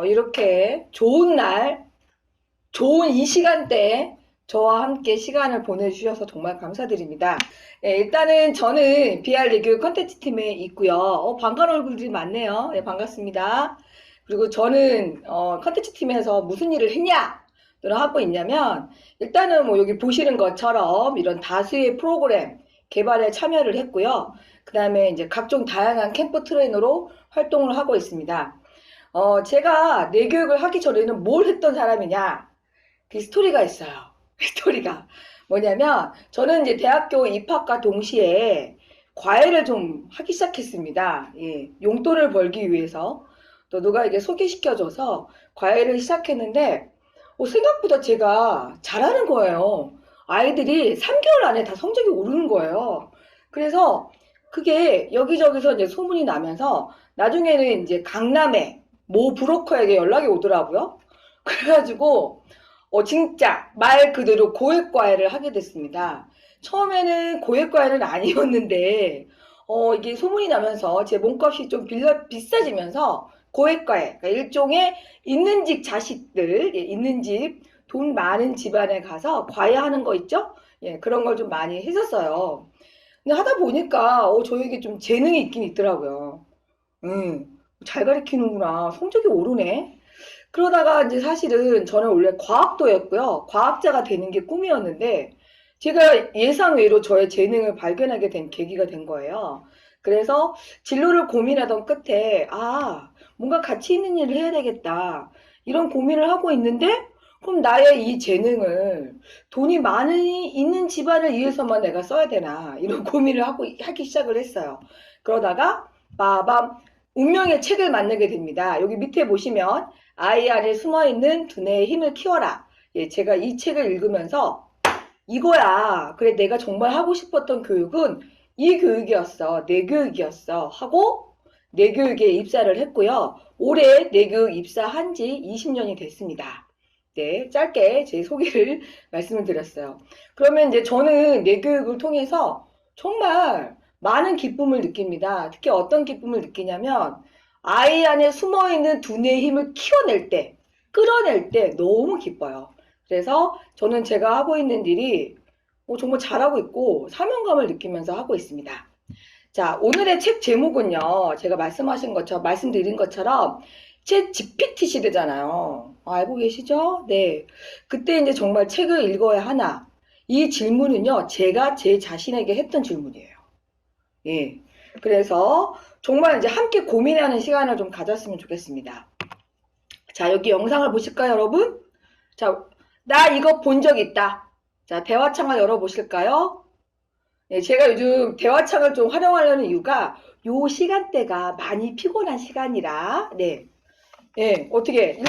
이렇게 좋은 날, 좋은 이 시간대에 저와 함께 시간을 보내주셔서 정말 감사드립니다. 일단은 저는 BR 내교육 컨텐츠 팀에 있고요. 반가운 얼굴들이 많네요. 반갑습니다. 그리고 저는 컨텐츠 팀에서 무슨 일을 했냐? 를 하고 있냐면, 일단은 뭐 여기 보시는 것처럼 이런 다수의 프로그램 개발에 참여를 했고요. 그 다음에 이제 각종 다양한 캠프 트레이너로 활동을 하고 있습니다. 제가 내교육을 하기 전에는 뭘 했던 사람이냐? 그 스토리가 있어요. 스토리가 뭐냐면, 저는 이제 대학교 입학과 동시에 과외를 좀 하기 시작했습니다. 용돈을 벌기 위해서. 또 누가 이게 소개시켜줘서 과외를 시작했는데, 생각보다 제가 잘하는 거예요. 아이들이 3개월 안에 다 성적이 오르는 거예요. 그래서 그게 여기저기서 이제 소문이 나면서 나중에는 이제 강남에 모 브로커에게 연락이 오더라고요. 그래가지고 진짜 말 그대로 고액과외를 하게 됐습니다. 처음에는 고액과외는 아니었는데 이게 소문이 나면서 제 몸값이 좀 비싸지면서 고액과외, 그러니까 일종의 있는 집 자식들, 있는 집, 돈 많은 집안에 가서 과외하는 거 있죠? 그런 걸 좀 많이 했었어요. 근데 하다 보니까 저에게 좀 재능이 있긴 있더라고요. 잘 가르치는구나. 성적이 오르네. 그러다가 이제 사실은 저는 원래 과학도였고요. 과학자가 되는 게 꿈이었는데 제가 예상외로 저의 재능을 발견하게 된 계기가 된 거예요. 그래서 진로를 고민하던 끝에 뭔가 가치 있는 일을 해야 되겠다. 이런 고민을 하고 있는데 그럼 나의 이 재능을 돈이 많이 있는 집안을 위해서만 내가 써야 되나 이런 고민을 하기 시작을 했어요. 그러다가 빠밤 운명의 책을 만나게 됩니다. 여기 밑에 보시면 아이 안에 숨어있는 두뇌의 힘을 키워라. 제가 이 책을 읽으면서 이거야. 그래 내가 정말 하고 싶었던 교육은 이 교육이었어. 내교육이었어. 하고 내교육에 입사를 했고요. 올해 내교육 입사한 지 20년이 됐습니다. 네, 짧게 제 소개를 말씀을 드렸어요. 그러면 이제 저는 내교육을 통해서 정말 많은 기쁨을 느낍니다. 특히 어떤 기쁨을 느끼냐면 아이 안에 숨어있는 두뇌의 힘을 키워낼 때, 끌어낼 때 너무 기뻐요. 그래서 저는 제가 하고 있는 일이 정말 잘하고 있고 사명감을 느끼면서 하고 있습니다. 자, 오늘의 책 제목은요. 제가 말씀드린 것처럼 챗 GPT 시대잖아요. 알고 계시죠? 네. 그때 이제 정말 책을 읽어야 하나. 이 질문은요. 제가 제 자신에게 했던 질문이에요. 그래서 정말 이제 함께 고민하는 시간을 좀 가졌으면 좋겠습니다. 자, 여기 영상을 보실까요, 여러분? 자, 나 이거 본 적 있다. 자, 대화창을 열어보실까요? 제가 요즘 대화창을 좀 활용하려는 이유가 요 시간대가 많이 피곤한 시간이라, 어떻게,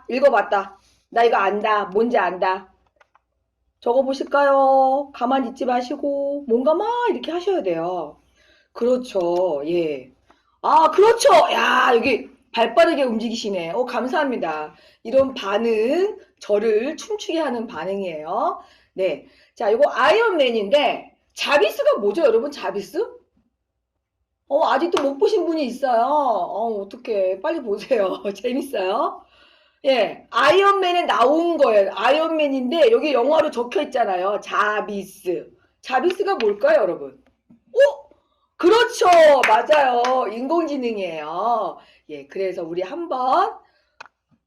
읽어봤다. 나 이거 안다. 뭔지 안다. 적어보실까요? 가만히 있지 마시고, 뭔가 막 이렇게 하셔야 돼요. 그렇죠. 그렇죠. 야, 여기 발빠르게 움직이시네. 감사합니다. 이런 반응, 저를 춤추게 하는 반응이에요. 네. 자, 이거 아이언맨인데, 자비스가 뭐죠, 여러분? 자비스? 아직도 못 보신 분이 있어요. 어떡해. 빨리 보세요. 재밌어요. 아이언맨에 나온 거예요. 아이언맨인데, 여기 영어로 적혀 있잖아요. 자비스. 자비스가 뭘까요, 여러분? 그렇죠. 맞아요. 인공지능이에요. 그래서 우리 한번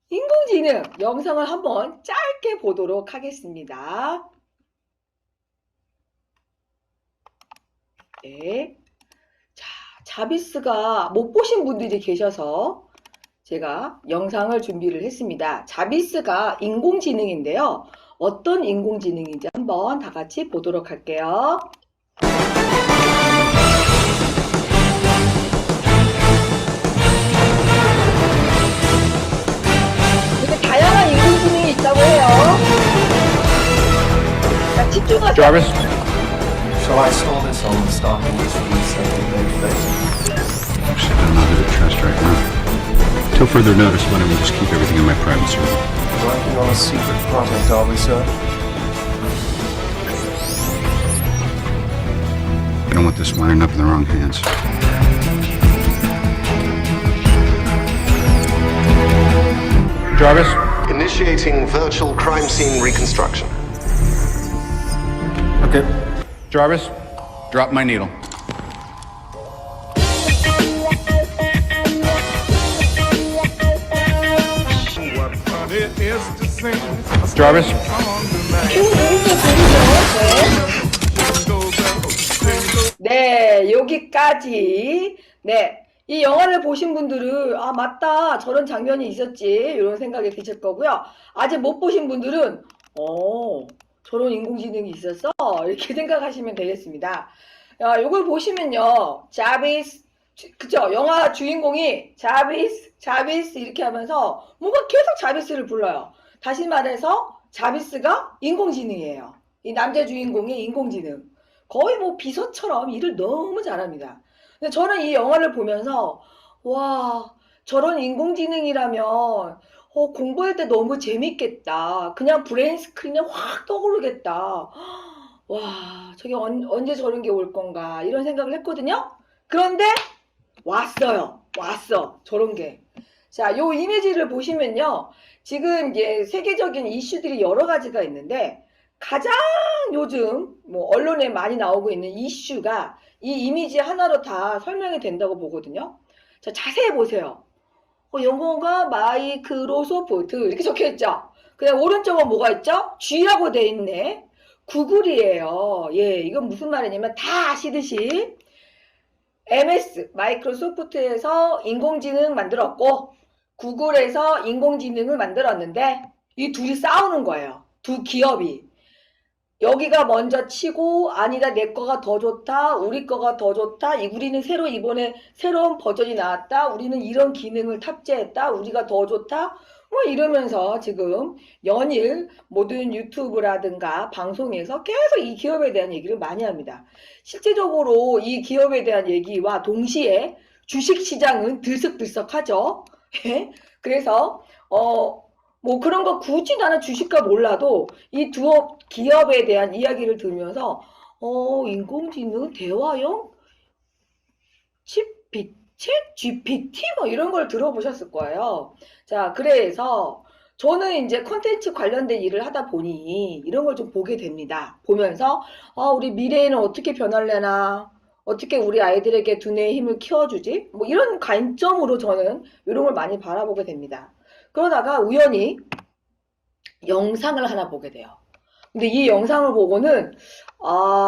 인공지능 영상을 한번 짧게 보도록 하겠습니다. 자, 자비스가 못 보신 분들이 계셔서 제가 영상을 준비를 했습니다. 자비스가 인공지능인데요. 어떤 인공지능인지 한번 다 같이 보도록 할게요. 다양한 인공지능이 있다고 해요. 자, 집중하세요. Jarvis? Shall I install this on the stock industry setting database? Actually, I don't know who to trust right now. Till further notice, why don't we just keep everything in my private server? Working on a secret project, are we, sir? I don't want this winding up in the wrong hands. Jarvis? Initiating virtual crime scene reconstruction. Okay. Jarvis, drop my needle. Jarvis? 네, 여기까지. 네. 이 영화를 보신 분들은, 아, 맞다. 저런 장면이 있었지. 이런 생각이 드실 거고요. 아직 못 보신 분들은, 저런 인공지능이 있었어? 이렇게 생각하시면 되겠습니다. 요걸 보시면요. 자비스, 그죠? 영화 주인공이 자비스 이렇게 하면서 뭔가 계속 자비스를 불러요. 다시 말해서 자비스가 인공지능이에요. 이 남자 주인공이 인공지능. 거의 뭐 비서처럼 일을 너무 잘합니다. 근데 저는 이 영화를 보면서 와, 저런 인공지능이라면 공부할 때 너무 재밌겠다. 그냥 브레인 스크린에 확 떠오르겠다. 와, 저게 언제 저런 게 올 건가 이런 생각을 했거든요. 그런데 왔어요. 왔어. 저런 게. 자, 요 이미지를 보시면요. 지금 이제 세계적인 이슈들이 여러 가지가 있는데 가장 요즘 뭐 언론에 많이 나오고 있는 이슈가 이 이미지 하나로 다 설명이 된다고 보거든요. 자, 자세히 보세요. 영어가 마이크로소프트 이렇게 적혀 있죠. 그냥 오른쪽은 뭐가 있죠? G라고 돼 있네. 구글이에요. 예, 이건 무슨 말이냐면 다 아시듯이 MS 마이크로소프트에서 인공지능 만들었고 구글에서 인공지능을 만들었는데 이 둘이 싸우는 거예요. 두 기업이. 여기가 먼저 치고 아니다 내 거가 더 좋다 우리 거가 더 좋다 우리는 이번에 새로운 버전이 나왔다 우리는 이런 기능을 탑재했다 우리가 더 좋다 뭐 이러면서 지금 연일 모든 유튜브라든가 방송에서 계속 이 기업에 대한 얘기를 많이 합니다. 실제적으로 이 기업에 대한 얘기와 동시에 주식시장은 들썩들썩하죠. 그래서 뭐 그런 거 굳이 나는 주식가 몰라도 이 두 기업에 대한 이야기를 들으면서 인공지능 대화형 챗 GPT 뭐 이런 걸 들어보셨을 거예요. 자, 그래서 저는 이제 콘텐츠 관련된 일을 하다 보니 이런 걸 좀 보게 됩니다. 보면서 우리 미래에는 어떻게 변할래나 어떻게 우리 아이들에게 두뇌의 힘을 키워주지? 뭐 이런 관점으로 저는 이런 걸 많이 바라보게 됩니다. 그러다가 우연히 영상을 하나 보게 돼요. 근데 이 영상을 보고는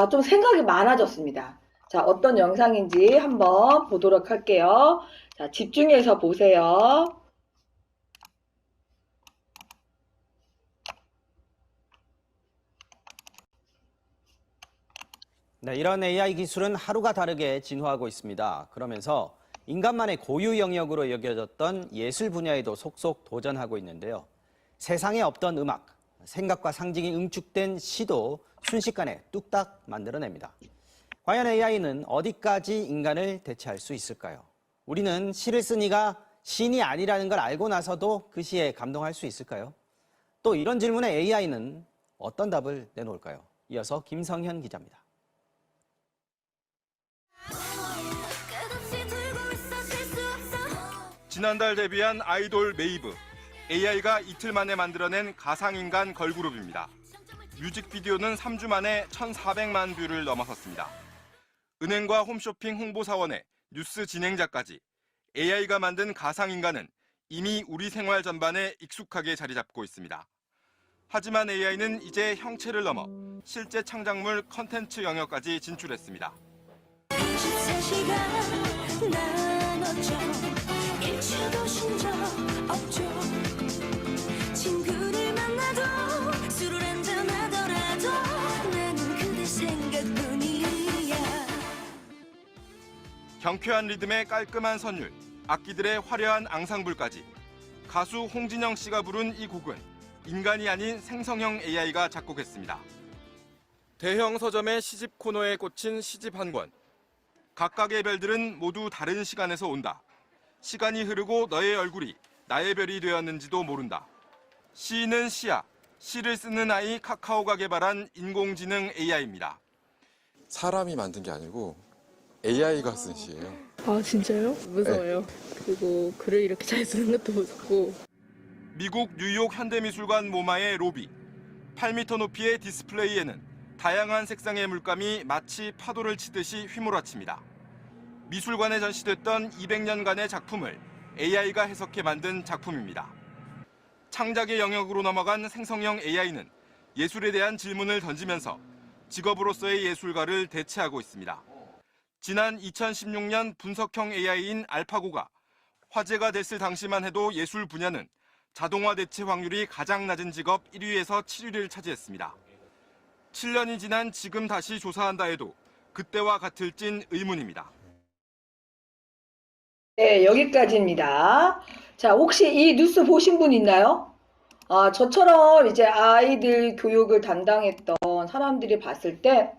좀 생각이 많아졌습니다. 자, 어떤 영상인지 한번 보도록 할게요. 자, 집중해서 보세요. 네, 이런 AI 기술은 하루가 다르게 진화하고 있습니다. 그러면서 인간만의 고유 영역으로 여겨졌던 예술 분야에도 속속 도전하고 있는데요. 세상에 없던 음악, 생각과 상징이 응축된 시도 순식간에 뚝딱 만들어냅니다. 과연 AI는 어디까지 인간을 대체할 수 있을까요? 우리는 시를 쓴 이가 시인이 아니라는 걸 알고 나서도 그 시에 감동할 수 있을까요? 또 이런 질문에 AI는 어떤 답을 내놓을까요? 이어서 김성현 기자입니다. 지난달 데뷔한 아이돌 메이브. AI가 이틀 만에 만들어낸 가상인간 걸그룹입니다. 뮤직비디오는 3주 만에 1,400만 뷰를 넘어섰습니다. 은행과 홈쇼핑 홍보사원에 뉴스 진행자까지 AI가 만든 가상인간은 이미 우리 생활 전반에 익숙하게 자리 잡고 있습니다. 하지만 AI는 이제 형체를 넘어 실제 창작물 컨텐츠 영역까지 진출했습니다. 24시간 나눴죠. 일초도 쉰 적 없죠. 친구를 만나도 술을 한잔 하더라도 나는 그대 생각뿐이야. 경쾌한 리듬의 깔끔한 선율, 악기들의 화려한 앙상블까지 가수 홍진영 씨가 부른 이 곡은 인간이 아닌 생성형 AI가 작곡했습니다. 대형 서점의 시집 코너에 꽂힌 시집 한 권. 각각의 별들은 모두 다른 시간에서 온다. 시간이 흐르고 너의 얼굴이 나의 별이 되었는지도 모른다. 시인은 시야, 시를 쓰는 아이 카카오가 개발한 인공지능 AI입니다. 사람이 만든 게 아니고 AI가 쓴 시예요. 아 진짜요? 무서워요. 그리고 글을 이렇게 잘 쓰는 것도 무섭고. 미국 뉴욕 현대미술관 모마의 로비, 8m 높이의 디스플레이에는 다양한 색상의 물감이 마치 파도를 치듯이 휘몰아칩니다. 미술관에 전시됐던 200년간의 작품을 AI가 해석해 만든 작품입니다. 창작의 영역으로 넘어간 생성형 AI는 예술에 대한 질문을 던지면서 직업으로서의 예술가를 대체하고 있습니다. 지난 2016년 분석형 AI인 알파고가 화제가 됐을 당시만 해도 예술 분야는 자동화 대체 확률이 가장 낮은 직업 1위에서 7위를 차지했습니다. 7년이 지난 지금 다시 조사한다 해도 그때와 같을진 의문입니다. 네, 여기까지입니다. 자, 혹시 이 뉴스 보신 분 있나요? 아, 저처럼 이제 아이들 교육을 담당했던 사람들이 봤을 때,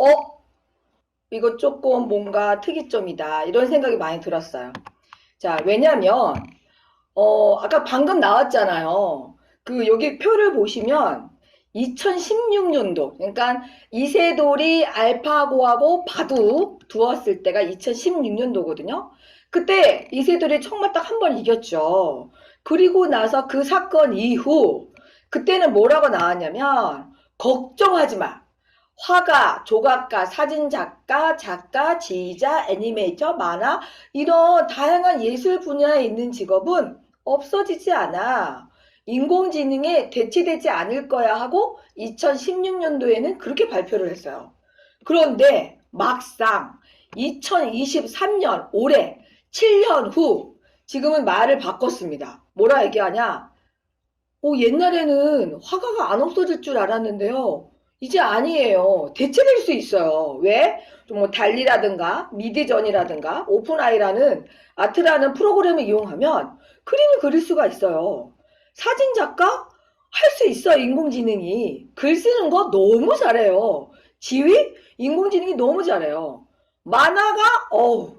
이거 조금 뭔가 특이점이다. 이런 생각이 많이 들었어요. 자, 왜냐면, 아까 방금 나왔잖아요. 여기 표를 보시면 2016년도, 그러니까 이세돌이 알파고하고 바둑 두었을 때가 2016년도거든요. 그때 이세돌이 정말 딱 한 번 이겼죠. 그리고 나서 그 사건 이후, 그때는 뭐라고 나왔냐면, 걱정하지 마. 화가, 조각가, 사진작가, 작가, 지휘자, 애니메이터, 만화 이런 다양한 예술 분야에 있는 직업은 없어지지 않아. 인공지능에 대체되지 않을 거야 하고 2016년도에는 그렇게 발표를 했어요. 그런데 막상 2023년 올해 7년 후 지금은 말을 바꿨습니다. 뭐라 얘기하냐? 옛날에는 화가가 안 없어질 줄 알았는데요. 이제 아니에요. 대체될 수 있어요. 왜? 좀 뭐 달리라든가 미드전이라든가 오픈아이라는 아트라는 프로그램을 이용하면 그림을 그릴 수가 있어요. 사진작가? 할 수 있어요. 인공지능이. 글 쓰는 거 너무 잘해요. 지휘? 인공지능이 너무 잘해요. 만화가?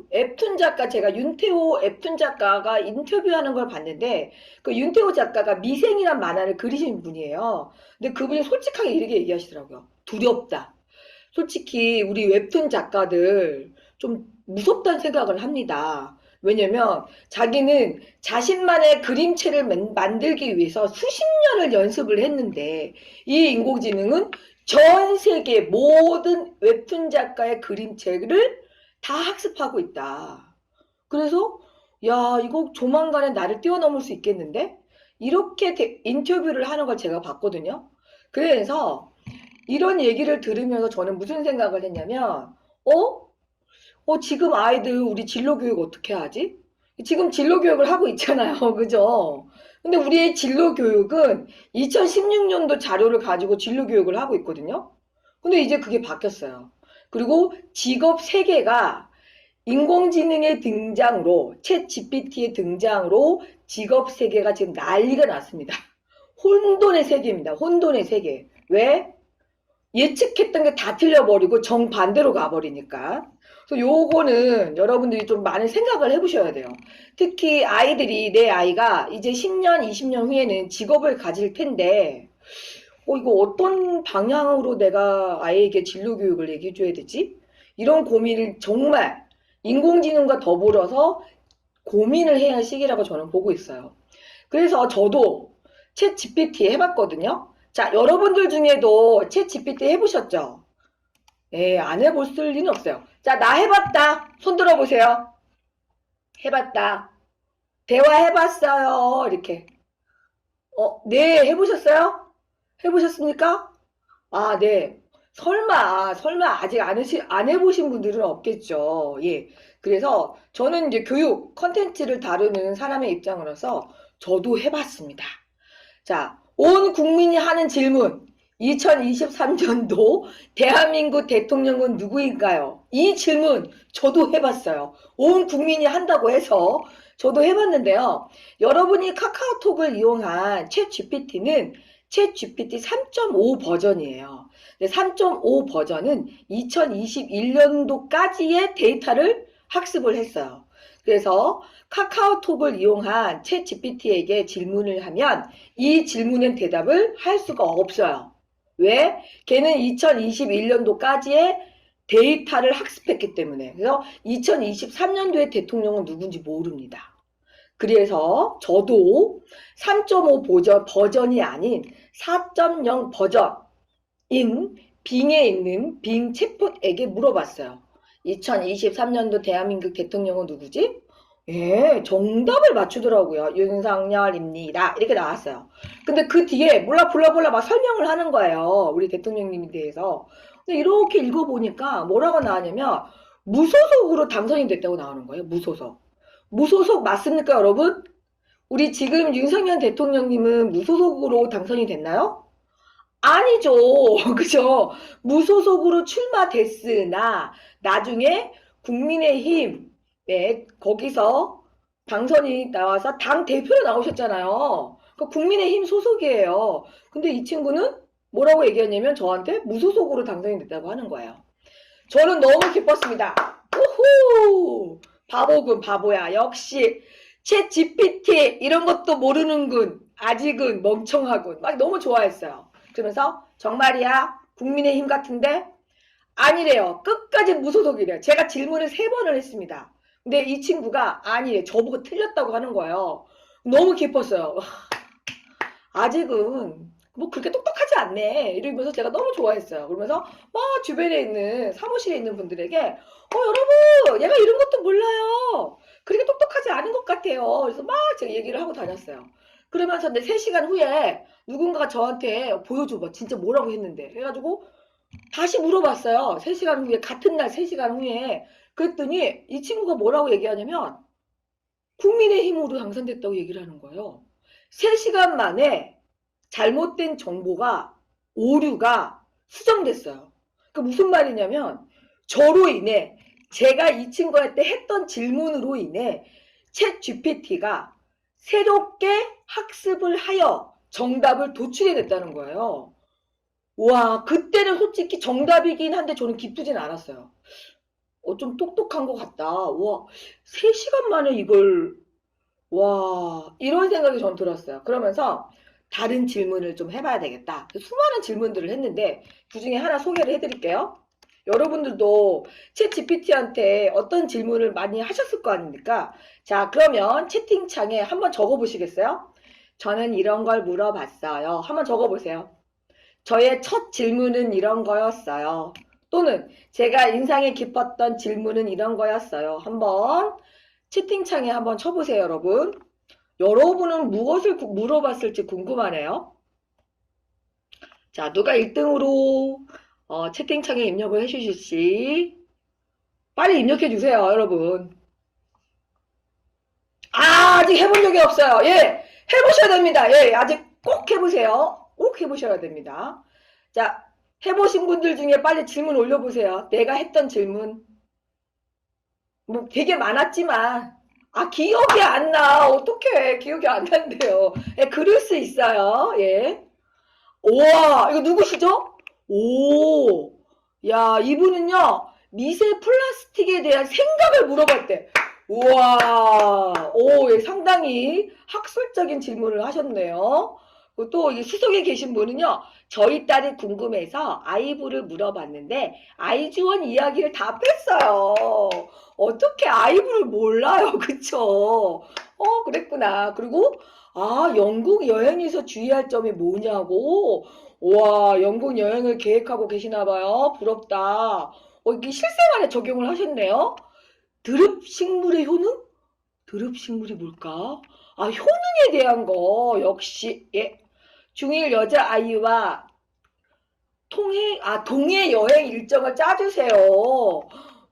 웹툰 작가, 제가 윤태호 웹툰 작가가 인터뷰하는 걸 봤는데 그 윤태호 작가가 미생이란 만화를 그리신 분이에요. 근데 그분이 솔직하게 이렇게 얘기하시더라고요. 두렵다. 솔직히 우리 웹툰 작가들 좀 무섭다는 생각을 합니다. 왜냐면 자기는 자신만의 그림체를 만들기 위해서 수십 년을 연습을 했는데 이 인공지능은 전 세계 모든 웹툰 작가의 그림체를 다 학습하고 있다. 그래서 야, 이거 조만간에 나를 뛰어넘을 수 있겠는데? 이렇게 인터뷰를 하는 걸 제가 봤거든요. 그래서 이런 얘기를 들으면서 저는 무슨 생각을 했냐면 지금 아이들 우리 진로교육 어떻게 하지? 지금 진로교육을 하고 있잖아요. 그죠? 근데 우리의 진로교육은 2016년도 자료를 가지고 진로교육을 하고 있거든요. 근데 이제 그게 바뀌었어요. 그리고 직업 세계가 인공지능의 등장으로, 챗 GPT의 등장으로 직업 세계가 지금 난리가 났습니다. 혼돈의 세계입니다. 혼돈의 세계. 왜? 예측했던 게 다 틀려버리고 정반대로 가버리니까. 그래서 요거는 여러분들이 좀 많은 생각을 해보셔야 돼요. 특히 아이들이, 내 아이가 이제 10년, 20년 후에는 직업을 가질 텐데, 이거 어떤 방향으로 내가 아이에게 진로교육을 얘기해줘야 되지? 이런 고민을 정말 인공지능과 더불어서 고민을 해야 할 시기라고 저는 보고 있어요. 그래서 저도 챗 GPT 해봤거든요. 자, 여러분들 중에도 챗 GPT 해보셨죠? 안 해봤을 리는 없어요. 자, 나 해봤다. 손 들어보세요. 해봤다. 대화해봤어요. 이렇게. 네, 해보셨어요? 해보셨습니까? 아, 네. 설마 아직 안 해보신 분들은 없겠죠. 예. 그래서 저는 이제 교육 컨텐츠를 다루는 사람의 입장으로서 저도 해봤습니다. 자, 온 국민이 하는 질문. 2023년도 대한민국 대통령은 누구인가요? 이 질문 저도 해봤어요. 온 국민이 한다고 해서 저도 해봤는데요. 여러분이 카카오톡을 이용한 챗 GPT는 챗 GPT 3.5 버전이에요. 3.5 버전은 2021년도까지의 데이터를 학습을 했어요. 그래서 카카오톡을 이용한 챗 GPT에게 질문을 하면 이 질문엔 대답을 할 수가 없어요. 왜? 걔는 2021년도까지의 데이터를 학습했기 때문에. 그래서 2023년도의 대통령은 누군지 모릅니다. 그래서 저도 3.5 버전이 아닌 4.0 버전인 빙에 있는 빙 챗봇에게 물어봤어요. 2023년도 대한민국 대통령은 누구지? 예, 정답을 맞추더라고요. 윤석열입니다. 이렇게 나왔어요. 근데 그 뒤에 몰라 막 설명을 하는 거예요. 우리 대통령님에 대해서. 근데 이렇게 읽어보니까 뭐라고 나왔냐면 무소속으로 당선이 됐다고 나오는 거예요. 무소속. 무소속 맞습니까, 여러분? 우리 지금 윤석열 대통령님은 무소속으로 당선이 됐나요? 아니죠. 그죠? 무소속으로 출마됐으나 나중에 국민의힘 거기서 당선이 나와서 당 대표로 나오셨잖아요. 그 국민의힘 소속이에요. 근데 이 친구는 뭐라고 얘기했냐면 저한테 무소속으로 당선이 됐다고 하는 거예요. 저는 너무 기뻤습니다. 우후! 바보군 바보야. 역시 챗 GPT 이런 것도 모르는군. 아직은 멍청하군. 막 너무 좋아했어요. 그러면서 정말이야 국민의힘 같은데? 아니래요. 끝까지 무소속이래요. 제가 질문을 3번을 했습니다. 근데 이 친구가 아니래. 저보고 틀렸다고 하는 거예요. 너무 기뻤어요. 아직은 뭐 그렇게 똑똑하지 않네. 이러면서 제가 너무 좋아했어요. 그러면서 막 주변에 있는 사무실에 있는 분들에게 여러분 얘가 이런 것도 몰라요. 그렇게 똑똑하지 않은 것 같아요. 그래서 막 제가 얘기를 하고 다녔어요. 그러면서 근데 3시간 후에 누군가가 저한테 보여줘봐. 진짜 뭐라고 했는데. 해가지고 다시 물어봤어요. 3시간 후에 같은 날 3시간 후에. 그랬더니 이 친구가 뭐라고 얘기하냐면 국민의힘으로 당선됐다고 얘기를 하는 거예요. 3시간 만에 잘못된 정보가 오류가 수정됐어요. 그 무슨 말이냐면 저로 인해 제가 이 친구한테 했던 질문으로 인해 챗 GPT가 새롭게 학습을 하여 정답을 도출해냈다는 거예요. 와, 그때는 솔직히 정답이긴 한데 저는 기쁘진 않았어요. 좀 똑똑한 것 같다. 와, 3시간 만에 이걸 와, 이런 생각이 전 들었어요. 그러면서 다른 질문을 좀 해봐야 되겠다. 수많은 질문들을 했는데 그 중에 하나 소개를 해드릴게요. 여러분들도 챗 GPT한테 어떤 질문을 많이 하셨을 거 아닙니까? 자, 그러면 채팅창에 한번 적어보시겠어요? 저는 이런 걸 물어봤어요. 한번 적어보세요. 저의 첫 질문은 이런 거였어요. 또는 제가 인상이 깊었던 질문은 이런 거였어요. 한번 채팅창에 한번 쳐보세요, 여러분. 여러분은 무엇을 물어봤을지 궁금하네요. 자, 누가 1등으로 채팅창에 입력을 해주실지 빨리 입력해 주세요, 여러분. 아직 해본 적이 없어요. 예, 해보셔야 됩니다. 예, 아직 꼭 해보세요. 꼭 해보셔야 됩니다. 자, 해보신 분들 중에 빨리 질문 올려보세요. 내가 했던 질문. 뭐 되게 많았지만 기억이 안 나. 어떡해. 기억이 안 난대요. 예, 그럴 수 있어요. 예. 우와, 이거 누구시죠? 오, 야, 이분은요, 미세 플라스틱에 대한 생각을 물어봤대. 우와, 오, 예, 상당히 학술적인 질문을 하셨네요. 또 이 수석에 계신 분은요, 저희 딸이 궁금해서 아이브를 물어봤는데 아이즈원 이야기를 다 뺐어요. 어떻게 아이브를 몰라요, 그쵸? 그랬구나. 그리고 영국 여행에서 주의할 점이 뭐냐고. 와, 영국 여행을 계획하고 계시나 봐요. 부럽다. 이게 실생활에 적용을 하셨네요. 드릅식물의 효능? 드릅식물이 뭘까? 효능에 대한 거 역시 예. 중1 여자아이와 동해 여행 일정을 짜주세요.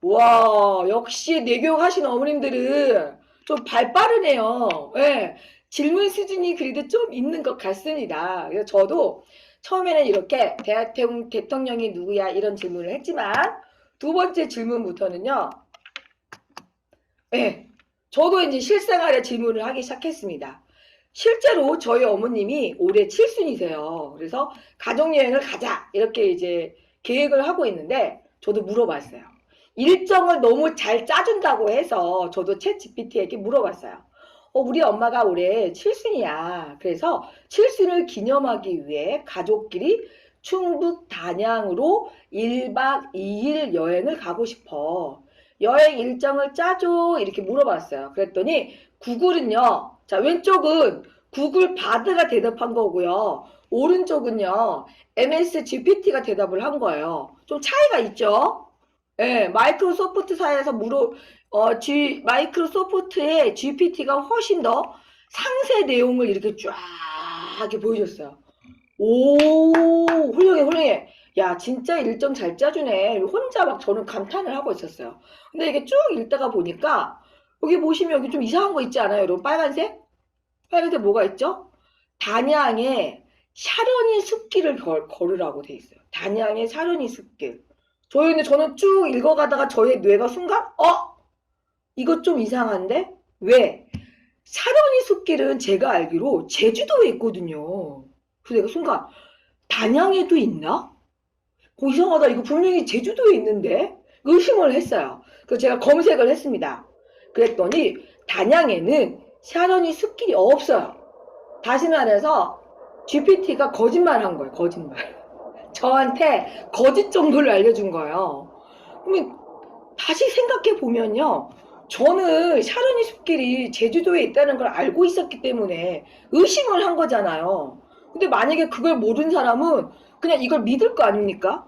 와, 역시 내교하신 어머님들은 좀 발 빠르네요. 예. 질문 수준이 그래도 좀 있는 것 같습니다. 그래서 저도 처음에는 이렇게 대통령이 누구야 이런 질문을 했지만 두 번째 질문부터는요. 예. 저도 이제 실생활에 질문을 하기 시작했습니다. 실제로 저희 어머님이 올해 7순이세요. 그래서 가족여행을 가자 이렇게 이제 계획을 하고 있는데 저도 물어봤어요. 일정을 너무 잘 짜준다고 해서 저도 챗 GPT에게 물어봤어요. 우리 엄마가 올해 7순이야. 그래서 7순을 기념하기 위해 가족끼리 충북 단양으로 1박 2일 여행을 가고 싶어. 여행 일정을 짜줘 이렇게 물어봤어요. 그랬더니 구글은요, 자, 왼쪽은 구글 바드가 대답한 거고요. 오른쪽은요, MS GPT가 대답을 한 거예요. 좀 차이가 있죠? 예, 마이크로소프트사에서 마이크로소프트의 GPT가 훨씬 더 상세 내용을 이렇게 쫙 이렇게 보여줬어요. 오, 훌륭해, 훌륭해. 야, 진짜 일정 잘 짜주네. 혼자 막 저는 감탄을 하고 있었어요. 근데 이게 쭉 읽다가 보니까 여기 보시면 여기 좀 이상한 거 있지 않아요, 여러분? 빨간색? 빨간색 뭐가 있죠? 단양에 사려니 숲길을 걸으라고 돼 있어요. 단양의 사려니 숲길. 저는 쭉 읽어가다가 저의 뇌가 순간 이거 좀 이상한데? 왜? 사려니 숲길은 제가 알기로 제주도에 있거든요. 그래서 내가 순간 단양에도 있나? 이상하다. 이거 분명히 제주도에 있는데? 의심을 했어요. 그래서 제가 검색을 했습니다. 그랬더니 단양에는 사려니 숲길이 없어요. 다시 말해서 GPT가 거짓말한 거예요. 거짓말. 저한테 거짓 정보를 알려준 거예요. 그러면 다시 생각해 보면요. 저는 사려니 숲길이 제주도에 있다는 걸 알고 있었기 때문에 의심을 한 거잖아요. 근데 만약에 그걸 모르는 사람은 그냥 이걸 믿을 거 아닙니까?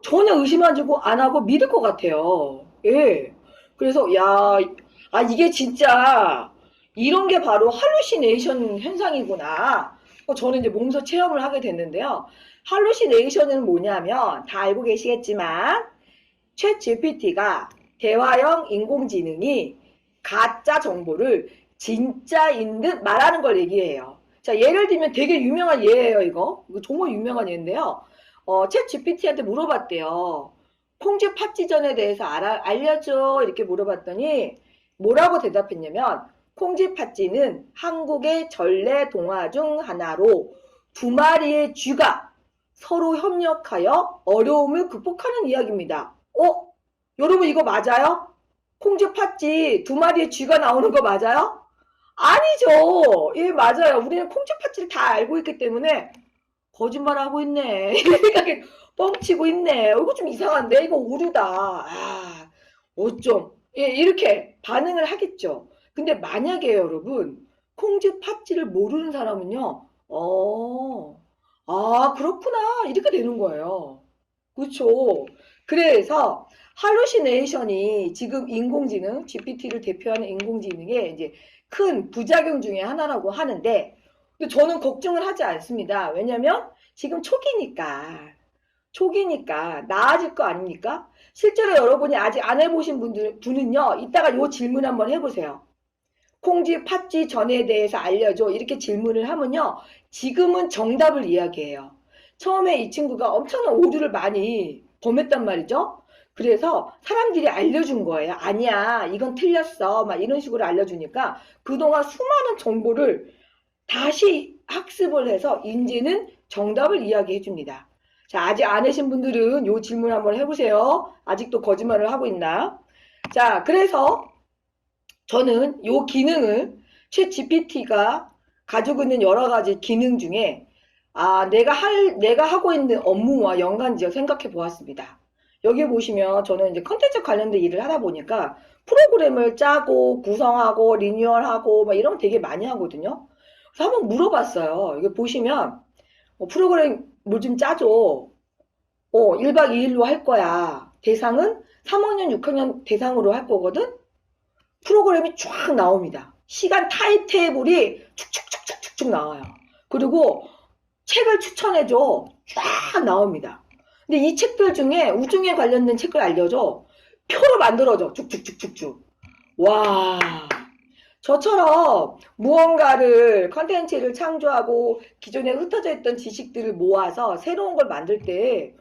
전혀 의심하고 안 하고 믿을 것 같아요. 예. 그래서 이게 진짜 이런 게 바로 할루시네이션 현상이구나. 저는 이제 몸소 체험을 하게 됐는데요. 할루시네이션은 뭐냐면 다 알고 계시겠지만 챗 GPT가 대화형 인공지능이 가짜 정보를 진짜인 듯 말하는 걸 얘기해요. 자, 예를 들면 되게 유명한 예예요, 이거. 이거 정말 유명한 예인데요. 챗 GPT한테 물어봤대요. 콩쥐 팥쥐전에 대해서 알려줘. 이렇게 물어봤더니 뭐라고 대답했냐면 콩쥐 팥쥐는 한국의 전래 동화 중 하나로 두 마리의 쥐가 서로 협력하여 어려움을 극복하는 이야기입니다. 여러분 이거 맞아요? 콩쥐 팥쥐 두 마리의 쥐가 나오는 거 맞아요? 아니죠. 예, 맞아요. 우리는 콩쥐 팥쥐를 다 알고 있기 때문에 거짓말하고 있네. 이 생각에 뻥치고 있네. 이거 좀 이상한데? 이거 오류다. 어쩜. 예, 이렇게 반응을 하겠죠. 근데 만약에 여러분, 콩쥐 팥쥐를 모르는 사람은요, 그렇구나. 이렇게 되는 거예요. 그렇죠. 그래서, 할루시네이션이 지금 인공지능, GPT를 대표하는 인공지능의 이제 큰 부작용 중에 하나라고 하는데, 근데 저는 걱정을 하지 않습니다. 왜냐면 지금 초기니까 나아질 거 아닙니까? 실제로 여러분이 아직 안 해보신 분은요, 이따가 요 질문 한번 해보세요. 콩쥐 팥쥐 전에 대해서 알려줘. 이렇게 질문을 하면요, 지금은 정답을 이야기해요. 처음에 이 친구가 엄청난 오류를 많이 범했단 말이죠. 그래서 사람들이 알려준 거예요. 아니야, 이건 틀렸어. 막 이런 식으로 알려주니까 그동안 수많은 정보를 다시 학습을 해서 이제는 정답을 이야기해 줍니다. 자, 아직 안 하신 분들은 요 질문 한번 해보세요. 아직도 거짓말을 하고 있나? 자, 그래서 저는 요 기능을 챗 GPT가 가지고 있는 여러 가지 기능 중에 내가 하고 있는 업무와 연관지어 생각해 보았습니다. 여기 보시면 저는 이제 컨텐츠 관련된 일을 하다 보니까 프로그램을 짜고 구성하고 리뉴얼하고 막 이런 거 되게 많이 하거든요. 그래서 한번 물어봤어요. 이거 보시면 프로그램 뭘 좀 짜줘. 1박 2일로 할 거야. 대상은 3학년, 6학년 대상으로 할 거거든. 프로그램이 쫙 나옵니다. 시간 타임테이블이 축축축축축 나와요. 그리고 책을 추천해줘. 쫙 나옵니다. 근데 이 책들 중에 우중에 관련된 책을 알려줘. 표로 만들어줘. 쭉쭉쭉쭉쭉. 와, 저처럼 무언가를 컨텐츠를 창조하고 기존에 흩어져 있던 지식들을 모아서 새로운 걸 만들 때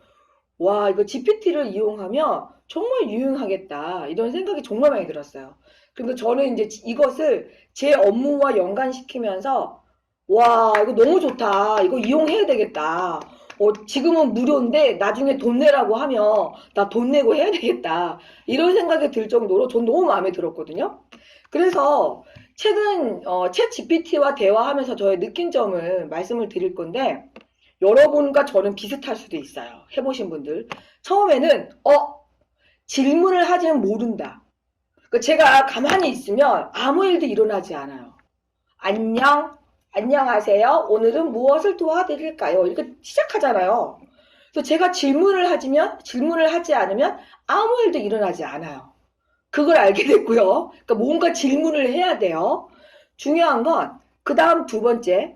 이거 GPT를 이용하면 정말 유용하겠다. 이런 생각이 정말 많이 들었어요. 그래서 저는 이제 이것을 제 업무와 연관시키면서 이거 너무 좋다. 이거 이용해야 되겠다. 지금은 무료인데 나중에 돈 내라고 하면 나 돈 내고 해야 되겠다. 이런 생각이 들 정도로 전 너무 마음에 들었거든요. 그래서 최근 챗 GPT와 대화하면서 저의 느낀 점을 말씀을 드릴 건데 여러분과 저는 비슷할 수도 있어요. 해보신 분들. 처음에는 질문을 하지는 모른다. 제가 가만히 있으면 아무 일도 일어나지 않아요. 안녕하세요. 오늘은 무엇을 도와드릴까요? 이렇게 시작하잖아요. 그래서 제가 질문을 하지 않으면 아무 일도 일어나지 않아요. 그걸 알게 됐고요. 그러니까 뭔가 질문을 해야 돼요. 중요한 건 그 다음 두 번째,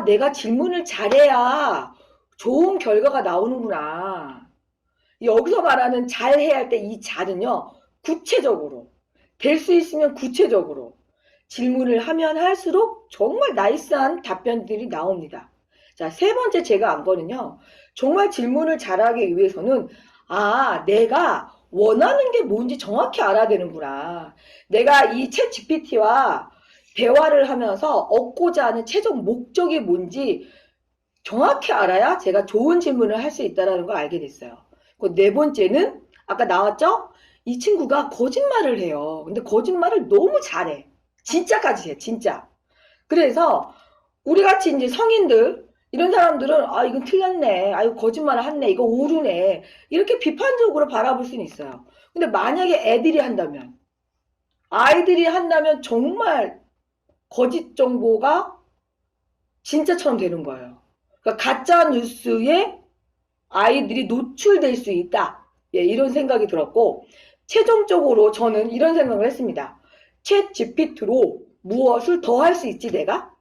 내가 질문을 잘해야 좋은 결과가 나오는구나. 여기서 말하는 잘해야 할 때 이 잘은요, 구체적으로, 될 수 있으면 구체적으로 질문을 하면 할수록 정말 나이스한 답변들이 나옵니다. 자, 세 번째 제가 안 거는요, 정말 질문을 잘하기 위해서는 내가 원하는 게 뭔지 정확히 알아야 되는구나. 내가 이 챗 GPT와 대화를 하면서 얻고자 하는 최종 목적이 뭔지 정확히 알아야 제가 좋은 질문을 할 수 있다는 걸 알게 됐어요. 그 네 번째는 아까 나왔죠? 이 친구가 거짓말을 해요. 근데 거짓말을 너무 잘해. 진짜까지 해, 진짜. 그래서 우리 같이 이제 성인들, 이런 사람들은 이건 틀렸네. 이거 거짓말을 했네. 이거 오류네. 이렇게 비판적으로 바라볼 수는 있어요. 근데 만약에 아이들이 한다면 정말 거짓 정보가 진짜처럼 되는 거예요. 그러니까 가짜 뉴스에 아이들이 노출될 수 있다. 이런 생각이 들었고, 최종적으로 저는 이런 생각을 했습니다. 챗 GPT로 무엇을 더 할 수 있지, 내가?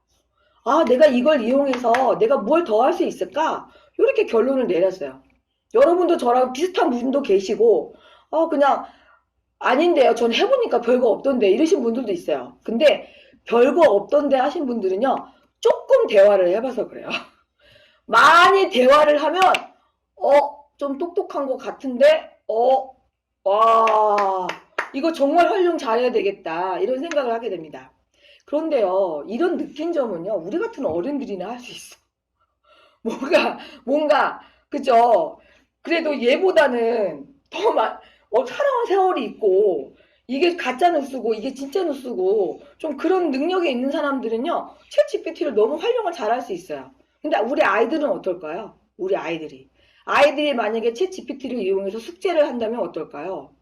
내가 이걸 이용해서 내가 뭘 더 할 수 있을까? 이렇게 결론을 내렸어요. 여러분도 저랑 비슷한 분도 계시고, 그냥 아닌데요. 전 해보니까 별거 없던데 이러신 분들도 있어요. 근데 별거 없던데 하신 분들은요, 조금 대화를 해봐서 그래요. 많이 대화를 하면 좀 똑똑한 것 같은데 이거 정말 활용 잘해야 되겠다, 이런 생각을 하게 됩니다. 그런데요, 이런 느낀 점은요, 우리 같은 어른들이나 할 수 있어. 뭔가 그죠? 그래도 얘보다는 더 살아온 세월이 있고, 이게 가짜 뉴스고 이게 진짜 뉴스고 좀 그런 능력이 있는 사람들은요, 챗 GPT를 너무 활용을 잘할 수 있어요. 근데 우리 아이들은 어떨까요? 우리 아이들이 만약에 챗 GPT를 이용해서 숙제를 한다면 어떨까요?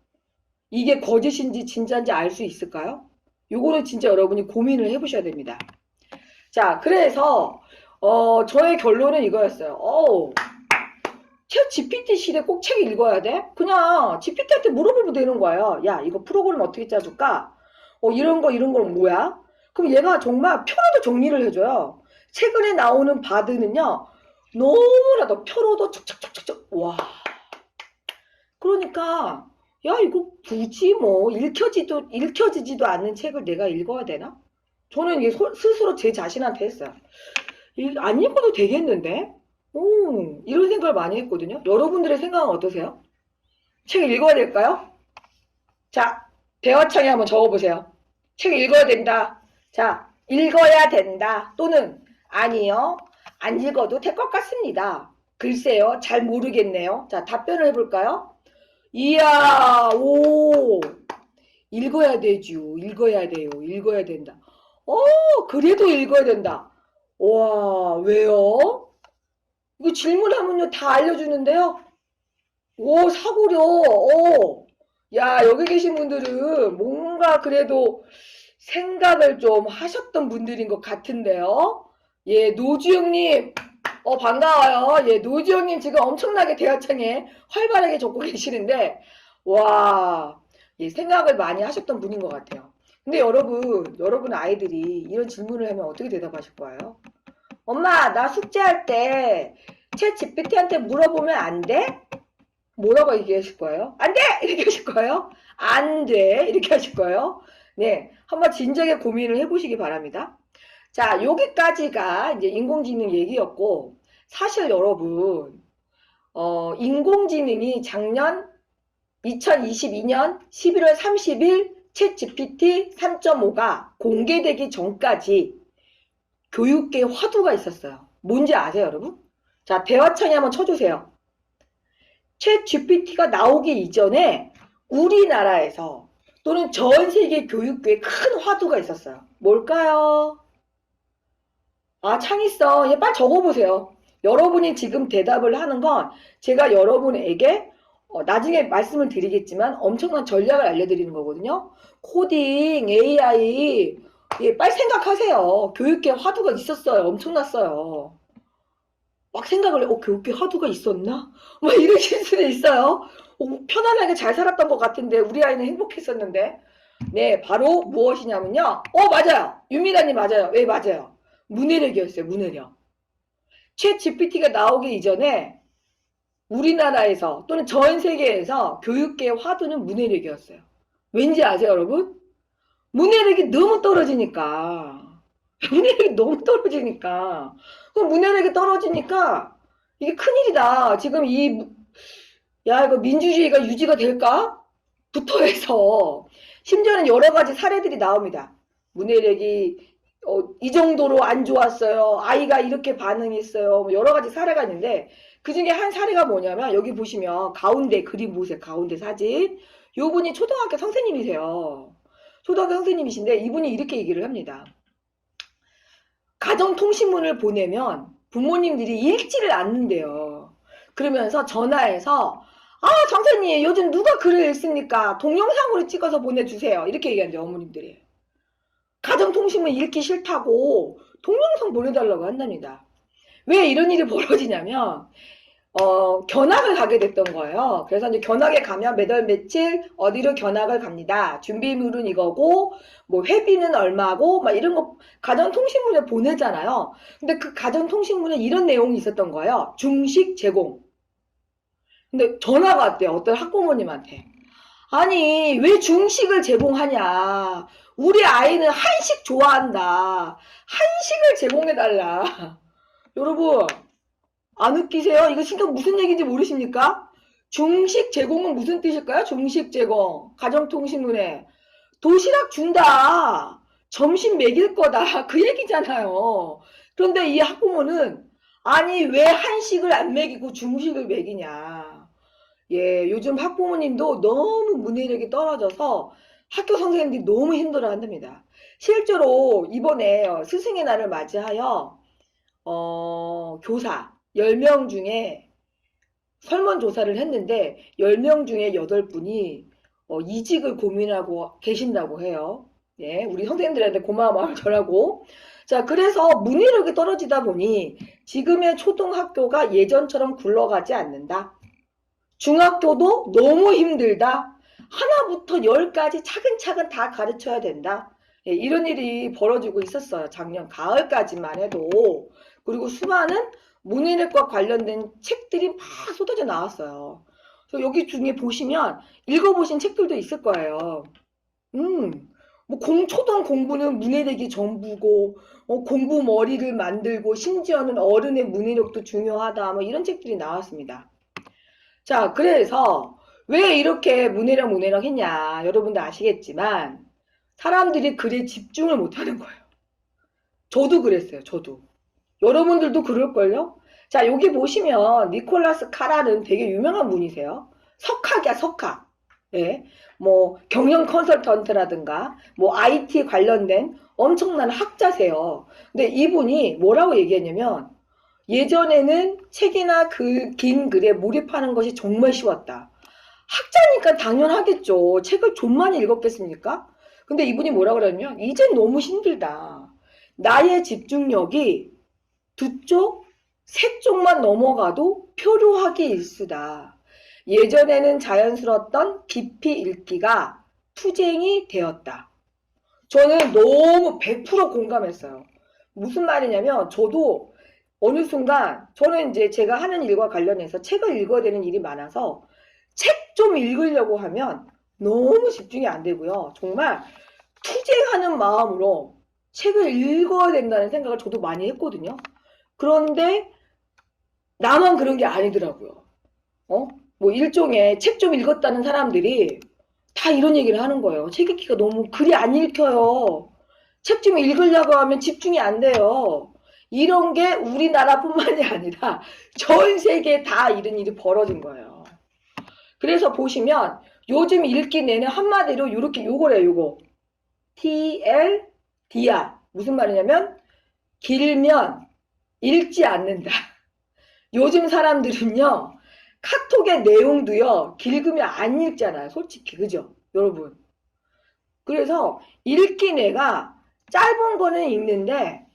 이게 거짓인지 진짜인지 알 수 있을까요? 요거는 진짜 여러분이 고민을 해보셔야 됩니다. 자, 그래서 저의 결론은 이거였어요. 챗 GPT 시대 꼭 책 읽어야 돼? 그냥 GPT한테 물어보면 되는 거예요. 야, 이거 프로그램 어떻게 짜줄까? 이런 건 뭐야? 그럼 얘가 정말 표로도 정리를 해줘요. 최근에 나오는 바드는요, 너무나도 표로도 촉촉촉촉. 와. 그러니까 이거 굳이 읽혀지지도 않는 책을 내가 읽어야 되나? 저는 이게 스스로 제 자신한테 했어요. 안 읽어도 되겠는데? 이런 생각을 많이 했거든요. 여러분들의 생각은 어떠세요? 책 읽어야 될까요? 자, 대화창에 한번 적어보세요. 책 읽어야 된다. 자, 읽어야 된다. 또는 아니요, 안 읽어도 될 것 같습니다. 글쎄요, 잘 모르겠네요. 자, 답변을 해볼까요? 이야, 읽어야 되죠. 읽어야 돼요. 읽어야 된다. 그래도 읽어야 된다. 와, 왜요? 이거 질문하면요, 다 알려주는데요. 사고려. 야, 여기 계신 분들은 뭔가 그래도 생각을 좀 하셨던 분들인 것 같은데요. 예, 노주영님, 반가워요. 예, 노주영님 지금 엄청나게 대화창에 활발하게 적고 계시는데, 와, 예, 생각을 많이 하셨던 분인 것 같아요. 근데 여러분 아이들이 이런 질문을 하면 어떻게 대답하실 거예요? 엄마, 나 숙제할 때 챗 GPT한테 물어보면 안 돼? 뭐라고 얘기하실 거예요? 안 돼! 이렇게 하실 거예요? 안 돼! 이렇게 하실 거예요? 네, 한번 진작에 고민을 해보시기 바랍니다. 자, 여기까지가 이제 인공지능 얘기였고, 사실 여러분, 인공지능이 작년 2022년 11월 30일 챗 GPT 3.5가 공개되기 전까지 교육계 화두가 있었어요. 뭔지 아세요, 여러분? 자, 대화창에 한번 쳐주세요. 챗 GPT가 나오기 이전에 우리나라에서 또는 전 세계 교육계에 큰 화두가 있었어요. 뭘까요? 창있어. 빨리 적어보세요. 여러분이 지금 대답을 하는 건 제가 여러분에게 나중에 말씀을 드리겠지만 엄청난 전략을 알려드리는 거거든요. 코딩, AI, 예, 빨리 생각하세요. 교육계 화두가 있었어요. 엄청났어요. 막 생각을 해, 교육계 화두가 있었나? 막 이러실 수도 있어요. 편안하게 잘 살았던 것 같은데, 우리 아이는 행복했었는데. 네, 바로 무엇이냐면요. 맞아요. 윤미라님 맞아요. 왜 맞아요? 문해력이었어요. 문해력. 챗 GPT가 나오기 이전에 우리나라에서 또는 전 세계에서 교육계의 화두는 문해력이었어요. 왠지 아세요, 여러분? 문해력이 너무 떨어지니까. 문해력이 너무 떨어지니까. 그럼 문해력이 떨어지니까 이게 큰일이다. 지금 이거 민주주의가 유지가 될까? 부터 해서 심지어는 여러 가지 사례들이 나옵니다. 문해력이 이 정도로 안 좋았어요. 아이가 이렇게 반응했어요. 뭐 여러 가지 사례가 있는데 그 중에 한 사례가 뭐냐면 여기 보시면 가운데 그림 보세요. 가운데 사진. 요분이 초등학교 선생님이세요. 초등학교 선생님이신데 이분이 이렇게 얘기를 합니다. 가정통신문을 보내면 부모님들이 읽지를 않는데요. 그러면서 전화해서 선생님 요즘 누가 글을 읽습니까? 동영상으로 찍어서 보내주세요. 이렇게 얘기한대요. 어머님들이. 가정통신문 읽기 싫다고 동영상 보내달라고 한답니다. 왜 이런 일이 벌어지냐면 견학을 가게 됐던 거예요. 그래서 이제 견학에 가면 몇 월 며칠 어디로 견학을 갑니다. 준비물은 이거고 뭐 회비는 얼마고 막 이런 거 가정통신문에 보내잖아요. 근데 그 가정통신문에 이런 내용이 있었던 거예요. 중식 제공. 근데 전화가 왔대요. 어떤 학부모님한테. 아니 왜 중식을 제공하냐. 우리 아이는 한식 좋아한다. 한식을 제공해달라. 여러분 안 웃기세요? 이거 지금 무슨 얘기인지 모르십니까? 중식 제공은 무슨 뜻일까요? 중식 제공. 가정통신문에. 도시락 준다. 점심 먹일 거다. 그 얘기잖아요. 그런데 이 학부모는 아니 왜 한식을 안 먹이고 중식을 먹이냐. 예, 요즘 학부모님도 너무 문해력이 떨어져서 학교 선생님들이 너무 힘들어 한답니다. 실제로 이번에 스승의 날을 맞이하여 교사 10명 중에 설문조사를 했는데 10명 중에 8분이 이직을 고민하고 계신다고 해요. 예, 우리 선생님들한테 고마운 마음을 전하고. 자, 그래서 문해력이 떨어지다 보니 지금의 초등학교가 예전처럼 굴러가지 않는다. 중학교도 너무 힘들다. 하나부터 10까지 차근차근 다 가르쳐야 된다. 예, 이런 일이 벌어지고 있었어요. 작년 가을까지만 해도. 그리고 수많은 문해력과 관련된 책들이 막 쏟아져 나왔어요. 그래서 여기 중에 보시면 읽어보신 책들도 있을 거예요. 뭐 초등 공부는 문해력이 전부고 공부 머리를 만들고 심지어는 어른의 문해력도 중요하다. 뭐 이런 책들이 나왔습니다. 자, 그래서 왜 이렇게 문해력 했냐. 여러분도 아시겠지만 사람들이 글에 집중을 못하는 거예요. 저도 그랬어요. 저도. 여러분들도 그럴걸요? 자, 여기 보시면 니콜라스 카랄은 되게 유명한 분이세요. 석학이야, 석학. 예. 뭐 경영 컨설턴트라든가 뭐 IT 관련된 엄청난 학자세요. 근데 이분이 뭐라고 얘기했냐면 예전에는 책이나 긴 글에 몰입하는 것이 정말 쉬웠다. 학자니까 당연하겠죠. 책을 좀 많이 읽었겠습니까? 근데 이분이 뭐라 그러냐면 이젠 너무 힘들다. 나의 집중력이 2쪽, 3쪽만 넘어가도 표류하기 일쑤다. 예전에는 자연스러웠던 깊이 읽기가 투쟁이 되었다. 저는 너무 100% 공감했어요. 무슨 말이냐면 저도 어느 순간 저는 이제 제가 하는 일과 관련해서 책을 읽어야 되는 일이 많아서 책 좀 읽으려고 하면 너무 집중이 안 되고요. 정말 투쟁하는 마음으로 책을 읽어야 된다는 생각을 저도 많이 했거든요. 그런데 나만 그런 게 아니더라고요. 뭐 일종의 책 좀 읽었다는 사람들이 다 이런 얘기를 하는 거예요. 책 읽기가 너무 글이 안 읽혀요. 책 좀 읽으려고 하면 집중이 안 돼요. 이런 게 우리나라뿐만이 아니라 전 세계에 다 이런 일이 벌어진 거예요. 그래서 보시면 요즘 읽기 내내 한마디로 이렇게 요거래요. 요거 TLDR 무슨 말이냐면 길면 읽지 않는다. 요즘 사람들은요 카톡의 내용도요, 길으면 안 읽잖아요. 솔직히. 그죠? 여러분. 그래서 읽기 내가 짧은 거는 읽는데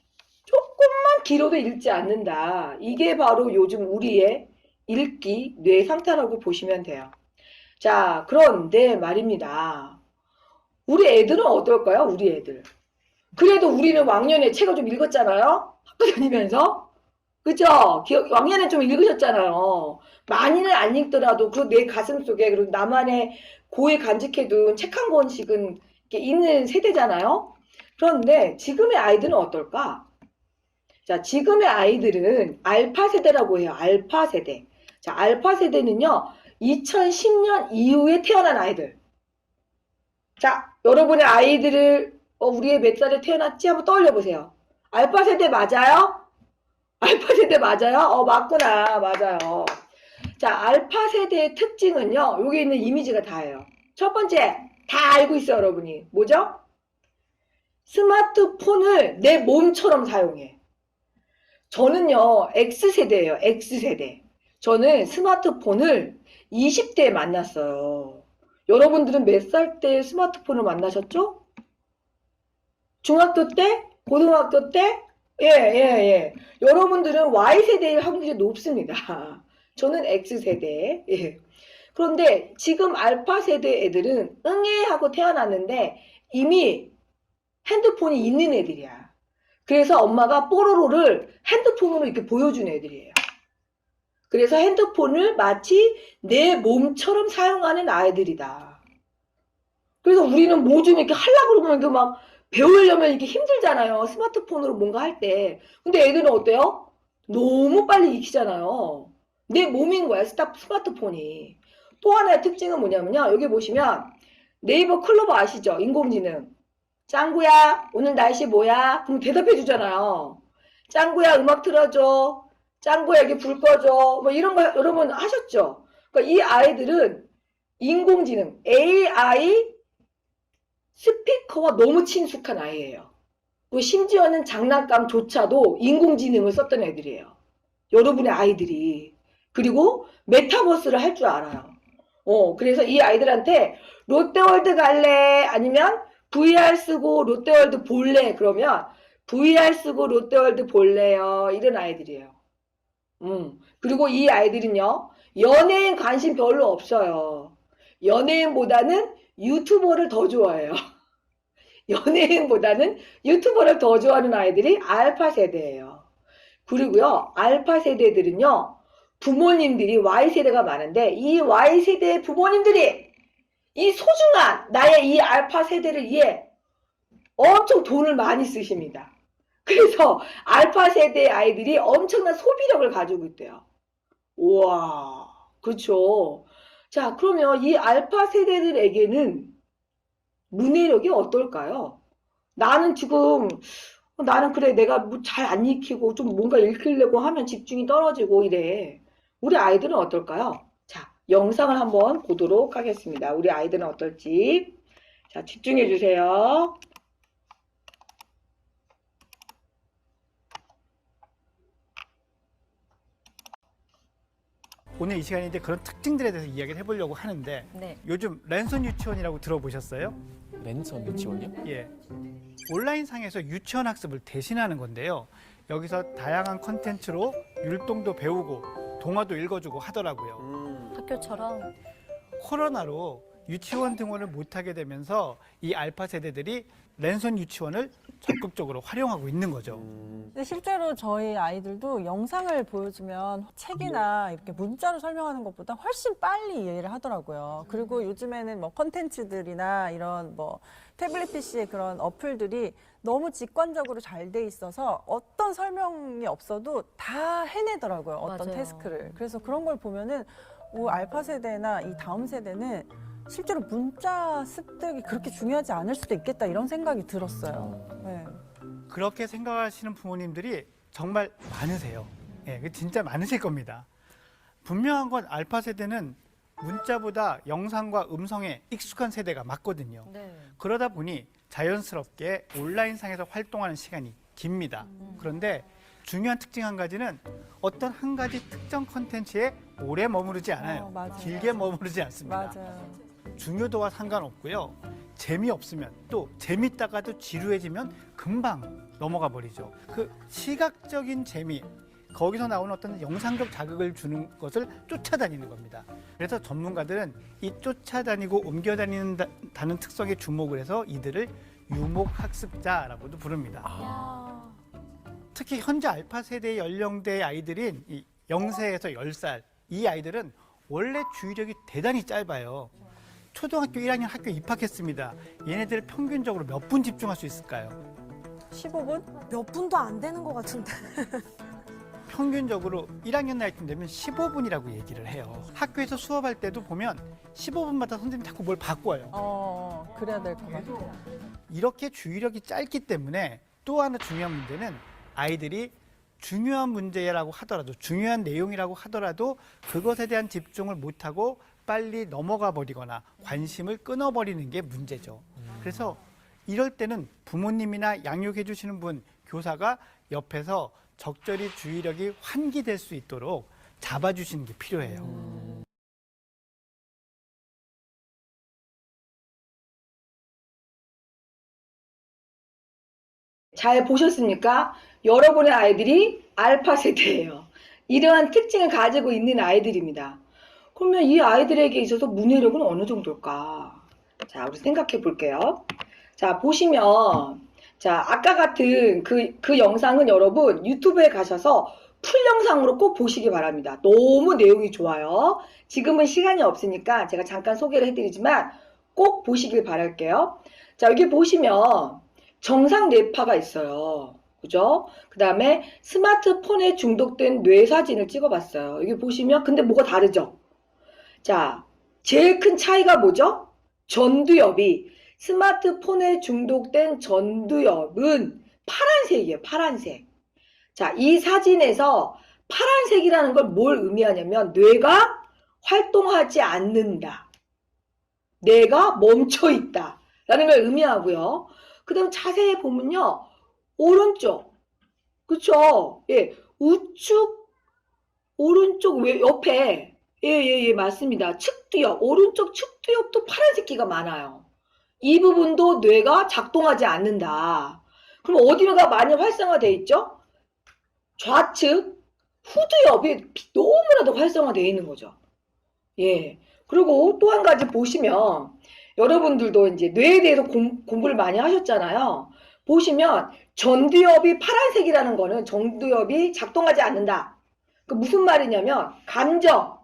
조금만 길어도 읽지 않는다. 이게 바로 요즘 우리의 읽기 뇌 상태라고 보시면 돼요. 자, 그런데 말입니다. 우리 애들은 어떨까요? 우리 애들. 그래도 우리는 왕년에 책을 좀 읽었잖아요? 학교 다니면서. 그죠? 왕년에 좀 읽으셨잖아요. 많이는 안 읽더라도 그 내 가슴 속에 그리고 나만의 고에 간직해둔 책 한 권씩은 이렇게 있는 세대잖아요. 그런데 지금의 아이들은 어떨까? 자, 지금의 아이들은 알파 세대라고 해요. 알파 세대. 자, 알파 세대는요, 2010년 이후에 태어난 아이들. 자, 여러분의 아이들을 우리 애 몇 살에 태어났지? 한번 떠올려 보세요. 알파 세대 맞아요? 알파 세대 맞아요? 맞구나. 맞아요. 자, 알파 세대의 특징은요, 여기 있는 이미지가 다예요. 첫 번째, 다 알고 있어요, 여러분이. 뭐죠? 스마트폰을 내 몸처럼 사용해. 저는요, X세대예요. X세대. 저는 스마트폰을 20대에 만났어요. 여러분들은 몇 살 때 스마트폰을 만나셨죠? 중학교 때? 고등학교 때? 예. 여러분들은 Y세대일 확률이 높습니다. 저는 X세대. 예. 그런데 지금 알파 세대 애들은 응애하고 태어났는데 이미 핸드폰이 있는 애들이야. 그래서 엄마가 뽀로로를 핸드폰으로 이렇게 보여준 애들이에요. 그래서 핸드폰을 마치 내 몸처럼 사용하는 아이들이다. 그래서 우리는 뭐 좀 이렇게 하려고 그러면 이렇게 막 배우려면 이렇게 힘들잖아요. 스마트폰으로 뭔가 할 때. 근데 애들은 어때요? 너무 빨리 익히잖아요. 내 몸인 거야, 스마트폰이. 또 하나의 특징은 뭐냐면요. 여기 보시면 네이버 클로버 아시죠? 인공지능. 짱구야, 오늘 날씨 뭐야? 그럼 대답해 주잖아요. 짱구야, 음악 틀어줘. 짱구야, 여기 불 꺼줘. 뭐 이런 거 여러분 하셨죠? 그러니까 이 아이들은 인공지능, AI 스피커와 너무 친숙한 아이예요. 그리고 심지어는 장난감조차도 인공지능을 썼던 애들이에요. 여러분의 아이들이. 그리고 메타버스를 할 줄 알아요. 그래서 이 아이들한테 롯데월드 갈래? 아니면 VR 쓰고 롯데월드 볼래? 그러면 VR 쓰고 롯데월드 볼래요. 이런 아이들이에요. 그리고 이 아이들은요, 연예인 관심 별로 없어요. 연예인보다는 유튜버를 더 좋아해요. 연예인보다는 유튜버를 더 좋아하는 아이들이 알파 세대예요. 그리고요, 알파 세대들은요, 부모님들이 Y세대가 많은데 이 Y세대의 부모님들이 이 소중한 나의 이 알파 세대를 위해 엄청 돈을 많이 쓰십니다. 그래서 알파 세대의 아이들이 엄청난 소비력을 가지고 있대요. 우와, 그렇죠. 자, 그러면 이 알파 세대들에게는 문해력이 어떨까요? 나는 그래, 내가 뭐 잘 안 익히고 좀 뭔가 읽히려고 하면 집중이 떨어지고 이래. 우리 아이들은 어떨까요? 자, 영상을 한번 보도록 하겠습니다. 우리 아이들은 어떨지. 자, 집중해 주세요. 오늘 이 시간인데 그런 특징들에 대해서 이야기를 해보려고 하는데 네. 요즘 랜선 유치원이라고 들어보셨어요? 랜선 유치원이요? 예. 온라인상에서 유치원 학습을 대신하는 건데요. 여기서 다양한 컨텐츠로 율동도 배우고 동화도 읽어주고 하더라고요. 학교처럼. 코로나로 유치원 등원을 못하게 되면서 이 알파 세대들이 랜선 유치원을 적극적으로 활용하고 있는 거죠. 근데 실제로 저희 아이들도 영상을 보여주면 책이나 이렇게 문자로 설명하는 것보다 훨씬 빨리 이해를 하더라고요. 그리고 요즘에는 뭐 컨텐츠들이나 이런 뭐 태블릿 PC의 그런 어플들이 너무 직관적으로 잘 돼 있어서 어떤 설명이 없어도 다 해내더라고요. 어떤 맞아요. 태스크를. 그래서 그런 걸 보면은 알파 세대나 이 다음 세대는 실제로 문자 습득이 그렇게 중요하지 않을 수도 있겠다 이런 생각이 들었어요. 네. 그렇게 생각하시는 부모님들이 정말 많으세요. 예, 진짜 많으실 겁니다. 분명한 건 알파 세대는 문자보다 영상과 음성에 익숙한 세대가 맞거든요. 네. 그러다 보니 자연스럽게 온라인상에서 활동하는 시간이 깁니다. 그런데 중요한 특징 한 가지는 어떤 한 가지 특정 컨텐츠에 오래 머무르지 않아요. 맞아요. 길게 머무르지 않습니다. 맞아요. 중요도와 상관없고요. 재미없으면 또 재밌다가도 지루해지면 금방 넘어가 버리죠. 그 시각적인 재미, 거기서 나오는 어떤 영상적 자극을 주는 것을 쫓아다니는 겁니다. 그래서 전문가들은 이 쫓아다니고 옮겨다닌다는 특성에 주목을 해서 이들을 유목학습자라고도 부릅니다. 특히 현재 알파 세대 연령대의 아이들인 이 0세에서 10살, 이 아이들은 원래 주의력이 대단히 짧아요. 초등학교 1학년 학교에 입학했습니다. 얘네들 평균적으로 몇 분 집중할 수 있을까요? 15분? 몇 분도 안 되는 것 같은데. 평균적으로 1학년 나이쯤 되면 15분이라고 얘기를 해요. 학교에서 수업할 때도 보면 15분마다 선생님이 자꾸 뭘 바꿔요. 그래야 될 것 같아요. 이렇게 주의력이 짧기 때문에 또 하나 중요한 문제는 아이들이 중요한 문제라고 하더라도, 중요한 내용이라고 하더라도 그것에 대한 집중을 못하고 빨리 넘어가 버리거나 관심을 끊어버리는 게 문제죠. 그래서 이럴 때는 부모님이나 양육해 주시는 분, 교사가 옆에서 적절히 주의력이 환기될 수 있도록 잡아주시는 게 필요해요. 잘 보셨습니까? 여러분의 아이들이 알파 세대예요. 이러한 특징을 가지고 있는 아이들입니다. 그러면 이 아이들에게 있어서 문해력은 어느 정도일까? 자, 우리 생각해 볼게요. 자, 보시면, 자, 아까 같은 그 영상은 여러분 유튜브에 가셔서 풀 영상으로 꼭 보시기 바랍니다. 너무 내용이 좋아요. 지금은 시간이 없으니까 제가 잠깐 소개를 해드리지만 꼭 보시길 바랄게요. 자, 여기 보시면 정상 뇌파가 있어요. 그죠? 그 다음에 스마트폰에 중독된 뇌 사진을 찍어봤어요. 여기 보시면 근데 뭐가 다르죠? 자, 제일 큰 차이가 뭐죠? 전두엽이, 스마트폰에 중독된 전두엽은 파란색이에요. 파란색. 자, 이 사진에서 파란색이라는 걸 뭘 의미하냐면 뇌가 활동하지 않는다. 뇌가 멈춰 있다. 라는 걸 의미하고요. 그 다음 자세히 보면요. 오른쪽. 그쵸? 예. 우측, 오른쪽 옆에. 예, 맞습니다. 측두엽. 오른쪽 측두엽도 파란색기가 많아요. 이 부분도 뇌가 작동하지 않는다. 그럼 어디가 많이 활성화되어 있죠? 좌측 후두엽이 너무나도 활성화되어 있는 거죠. 예. 그리고 또 한 가지 보시면 여러분들도 이제 뇌에 대해서 공부를 많이 하셨잖아요. 보시면 전두엽이 파란색이라는 거는 전두엽이 작동하지 않는다. 그 무슨 말이냐면 감정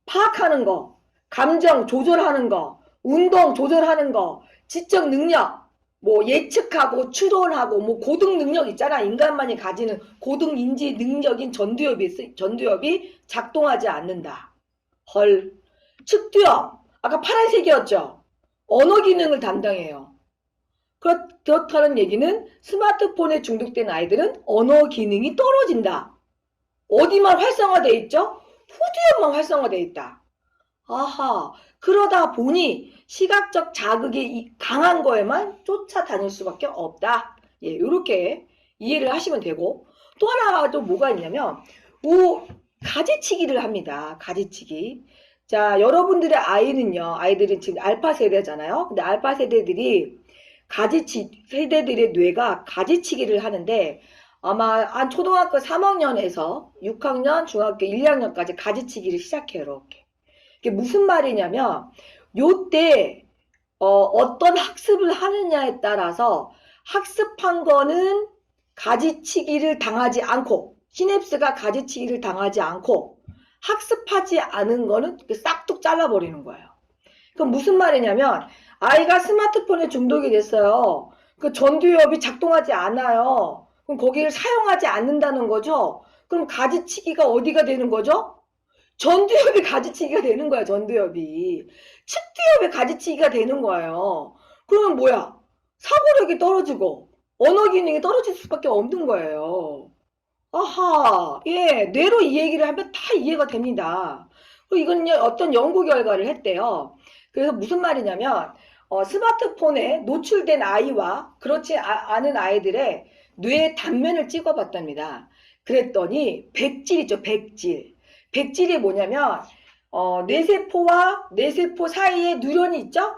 파악하는 거, 감정 조절하는 거, 운동 조절하는 거, 지적 능력, 뭐 예측하고 추론하고 뭐 고등 능력 있잖아. 인간만이 가지는 고등 인지 능력인 전두엽이 작동하지 않는다. 헐. 측두엽. 아까 파란색이었죠. 언어 기능을 담당해요. 그렇다는 얘기는 스마트폰에 중독된 아이들은 언어 기능이 떨어진다. 어디만 활성화되어 있죠? 후두엽만 활성화되어 있다. 아하. 그러다 보니 시각적 자극이 강한 거에만 쫓아다닐 수밖에 없다. 예, 이렇게 이해를 하시면 되고, 또 하나 또 뭐가 있냐면 가지치기를 합니다. 가지치기. 자, 여러분들의 아이들은 지금 알파 세대잖아요. 근데 알파 세대들의 뇌가 가지치기를 하는데 아마 한 초등학교 3학년에서 6학년, 중학교 1, 2학년까지 가지치기를 시작해요. 이렇게. 이게 무슨 말이냐면 요때 어떤 학습을 하느냐에 따라서 학습한 거는 가지치기를 당하지 않고 시냅스가 가지치기를 당하지 않고 학습하지 않은 거는 싹둑 잘라버리는 거예요. 그럼 무슨 말이냐면 아이가 스마트폰에 중독이 됐어요. 그 전두엽이 작동하지 않아요. 그럼 거기를 사용하지 않는다는 거죠. 그럼 가지치기가 어디가 되는 거죠? 전두엽이 가지치기가 되는 거야. 전두엽이. 측두엽이 가지치기가 되는 거예요. 그러면 뭐야? 사고력이 떨어지고 언어 기능이 떨어질 수밖에 없는 거예요. 아하, 예, 뇌로 이 얘기를 하면 다 이해가 됩니다. 그리고 이건 어떤 연구 결과를 했대요. 그래서 무슨 말이냐면 스마트폰에 노출된 아이와 그렇지 않은 아이들의 뇌 단면을 찍어봤답니다. 그랬더니 백질 있죠, 백질. 백질이 뭐냐면 뇌세포와 뇌세포 사이에 뉴런이 있죠?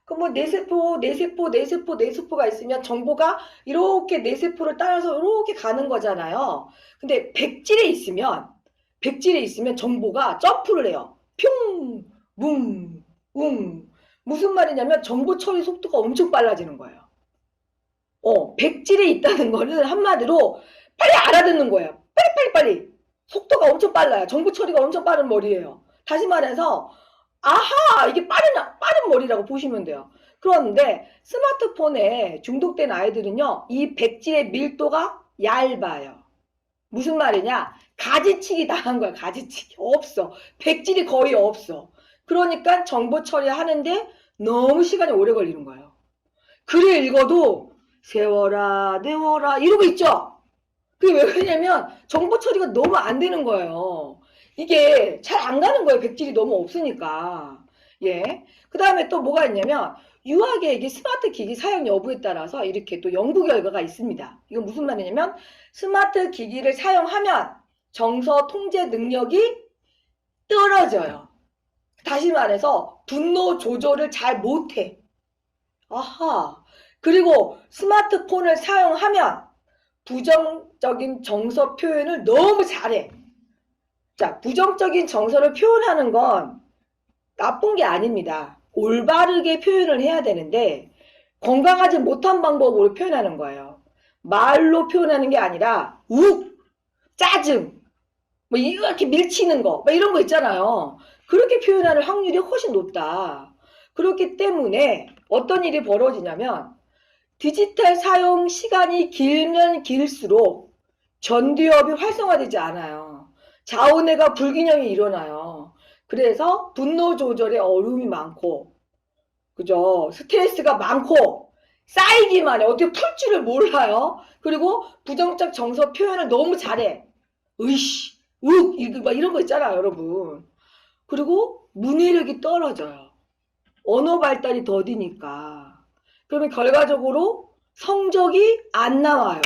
그럼 뭐 뇌세포가 있으면 정보가 이렇게 뇌세포를 따라서 이렇게 가는 거잖아요. 근데 백질에 있으면 정보가 점프를 해요. 뿅, 뭉, 웅. 무슨 말이냐면 정보 처리 속도가 엄청 빨라지는 거예요. 백질에 있다는 거는 한마디로 빨리 알아듣는 거예요. 빨리. 속도가 엄청 빨라요. 정보 처리가 엄청 빠른 머리예요. 다시 말해서 아하, 이게 빠른 머리라고 보시면 돼요. 그런데 스마트폰에 중독된 아이들은요, 이 백질의 밀도가 얇아요. 무슨 말이냐? 가지치기 당한 거야. 가지치기. 없어. 백질이 거의 없어. 그러니까 정보 처리하는데 너무 시간이 오래 걸리는 거예요. 글을 읽어도 세워라, 내워라 이러고 있죠. 그게 왜 그러냐면 정보 처리가 너무 안 되는 거예요. 이게 잘 안 가는 거예요. 백질이 너무 없으니까. 예. 그 다음에 또 뭐가 있냐면 유아계 이게 스마트 기기 사용 여부에 따라서 이렇게 또 연구 결과가 있습니다. 이건 무슨 말이냐면 스마트 기기를 사용하면 정서 통제 능력이 떨어져요. 다시 말해서 분노 조절을 잘 못해. 아하. 그리고 스마트폰을 사용하면 부정적인 정서 표현을 너무 잘해. 자, 부정적인 정서를 표현하는 건 나쁜 게 아닙니다. 올바르게 표현을 해야 되는데 건강하지 못한 방법으로 표현하는 거예요. 말로 표현하는 게 아니라 짜증, 뭐 이렇게 밀치는 거, 뭐 이런 거 있잖아요. 그렇게 표현하는 확률이 훨씬 높다. 그렇기 때문에 어떤 일이 벌어지냐면 디지털 사용 시간이 길면 길수록 전두엽이 활성화되지 않아요. 좌우뇌가 불균형이 일어나요. 그래서 분노 조절에 어려움이 많고, 그죠? 스트레스가 많고, 쌓이기만 해. 어떻게 풀 줄을 몰라요. 그리고 부정적 정서 표현을 너무 잘해. 으이씨, 이거 막 이런 거 있잖아요, 여러분. 그리고 문해력이 떨어져요. 언어 발달이 더디니까. 그러면 결과적으로 성적이 안 나와요.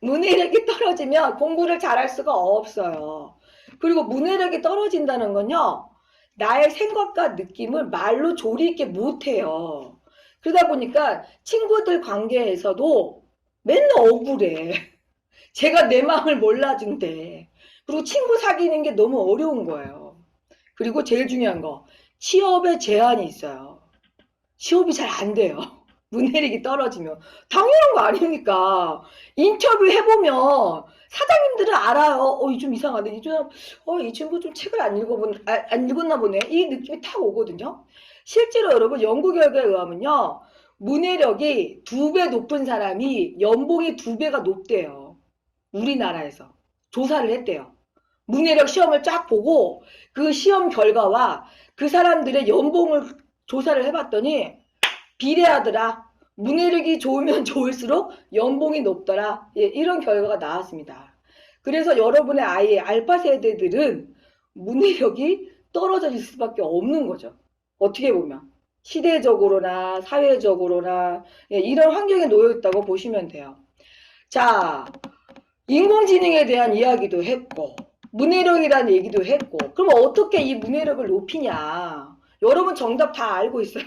문해력이 떨어지면 공부를 잘할 수가 없어요. 그리고 문해력이 떨어진다는 건요, 나의 생각과 느낌을 말로 조리 있게 못해요. 그러다 보니까 친구들 관계에서도 맨날 억울해. 제가 내 마음을 몰라준대. 그리고 친구 사귀는 게 너무 어려운 거예요. 그리고 제일 중요한 거, 취업에 제한이 있어요. 취업이 잘 안 돼요. 문해력이 떨어지면. 당연한 거 아닙니까? 인터뷰 해보면 사장님들은 알아요. 이 좀 이상하네. 이 친구 좀 책을 안 읽었나 보네. 이 느낌이 탁 오거든요. 실제로 여러분 연구 결과에 의하면요, 문해력이 2배 높은 사람이 연봉이 2배가 높대요. 우리나라에서 조사를 했대요. 문해력 시험을 쫙 보고 그 시험 결과와 그 사람들의 연봉을 조사를 해봤더니 비례하더라. 문해력이 좋으면 좋을수록 연봉이 높더라. 예, 이런 결과가 나왔습니다. 그래서 여러분의 아이의 알파 세대들은 문해력이 떨어질 수밖에 없는 거죠. 어떻게 보면 시대적으로나 사회적으로나 이런 환경에 놓여 있다고 보시면 돼요. 자, 인공지능에 대한 이야기도 했고 문해력이라는 얘기도 했고, 그럼 어떻게 이 문해력을 높이냐? 여러분 정답 다 알고 있어요.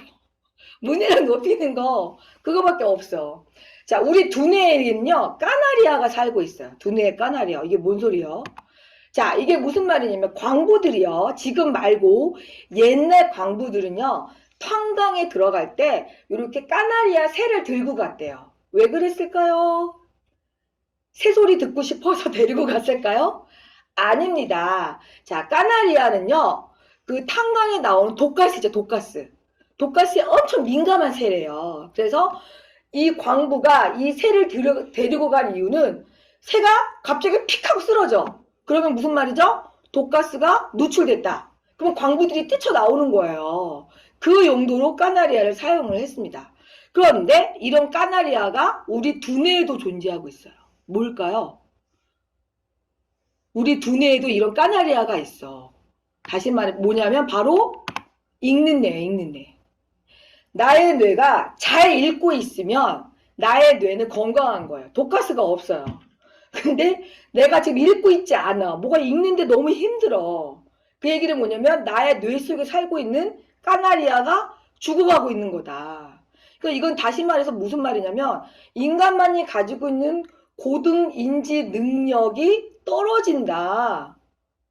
문해력 높이는 거 그거밖에 없어. 자, 우리 두뇌에는요 까나리아가 살고 있어요. 두뇌에 까나리아. 이게 뭔 소리요? 자, 이게 무슨 말이냐면 광부들이요, 지금 말고 옛날 광부들은요 탄광에 들어갈 때 이렇게 까나리아 새를 들고 갔대요. 왜 그랬을까요? 새소리 듣고 싶어서 데리고 갔을까요? 아닙니다. 자, 까나리아는요 그 탄광에 나오는 독가스죠. 독가스에 엄청 민감한 새래요. 그래서 이 광부가 이 새를 데리고 간 이유는 새가 갑자기 픽 하고 쓰러져. 그러면 무슨 말이죠? 독가스가 노출됐다. 그럼 광부들이 뛰쳐나오는 거예요. 그 용도로 까나리아를 사용을 했습니다. 그런데 이런 까나리아가 우리 두뇌에도 존재하고 있어요. 뭘까요? 우리 두뇌에도 이런 까나리아가 있어. 다시 말해 뭐냐면 바로 읽는 뇌예요. 읽는 뇌. 나의 뇌가 잘 읽고 있으면 나의 뇌는 건강한 거예요. 독가스가 없어요. 근데 내가 지금 읽고 있지 않아. 뭐가 읽는데 너무 힘들어. 그 얘기는 뭐냐면 나의 뇌 속에 살고 있는 까나리아가 죽어가고 있는 거다. 그러니까 이건 다시 말해서 무슨 말이냐면 인간만이 가지고 있는 고등 인지 능력이 떨어진다.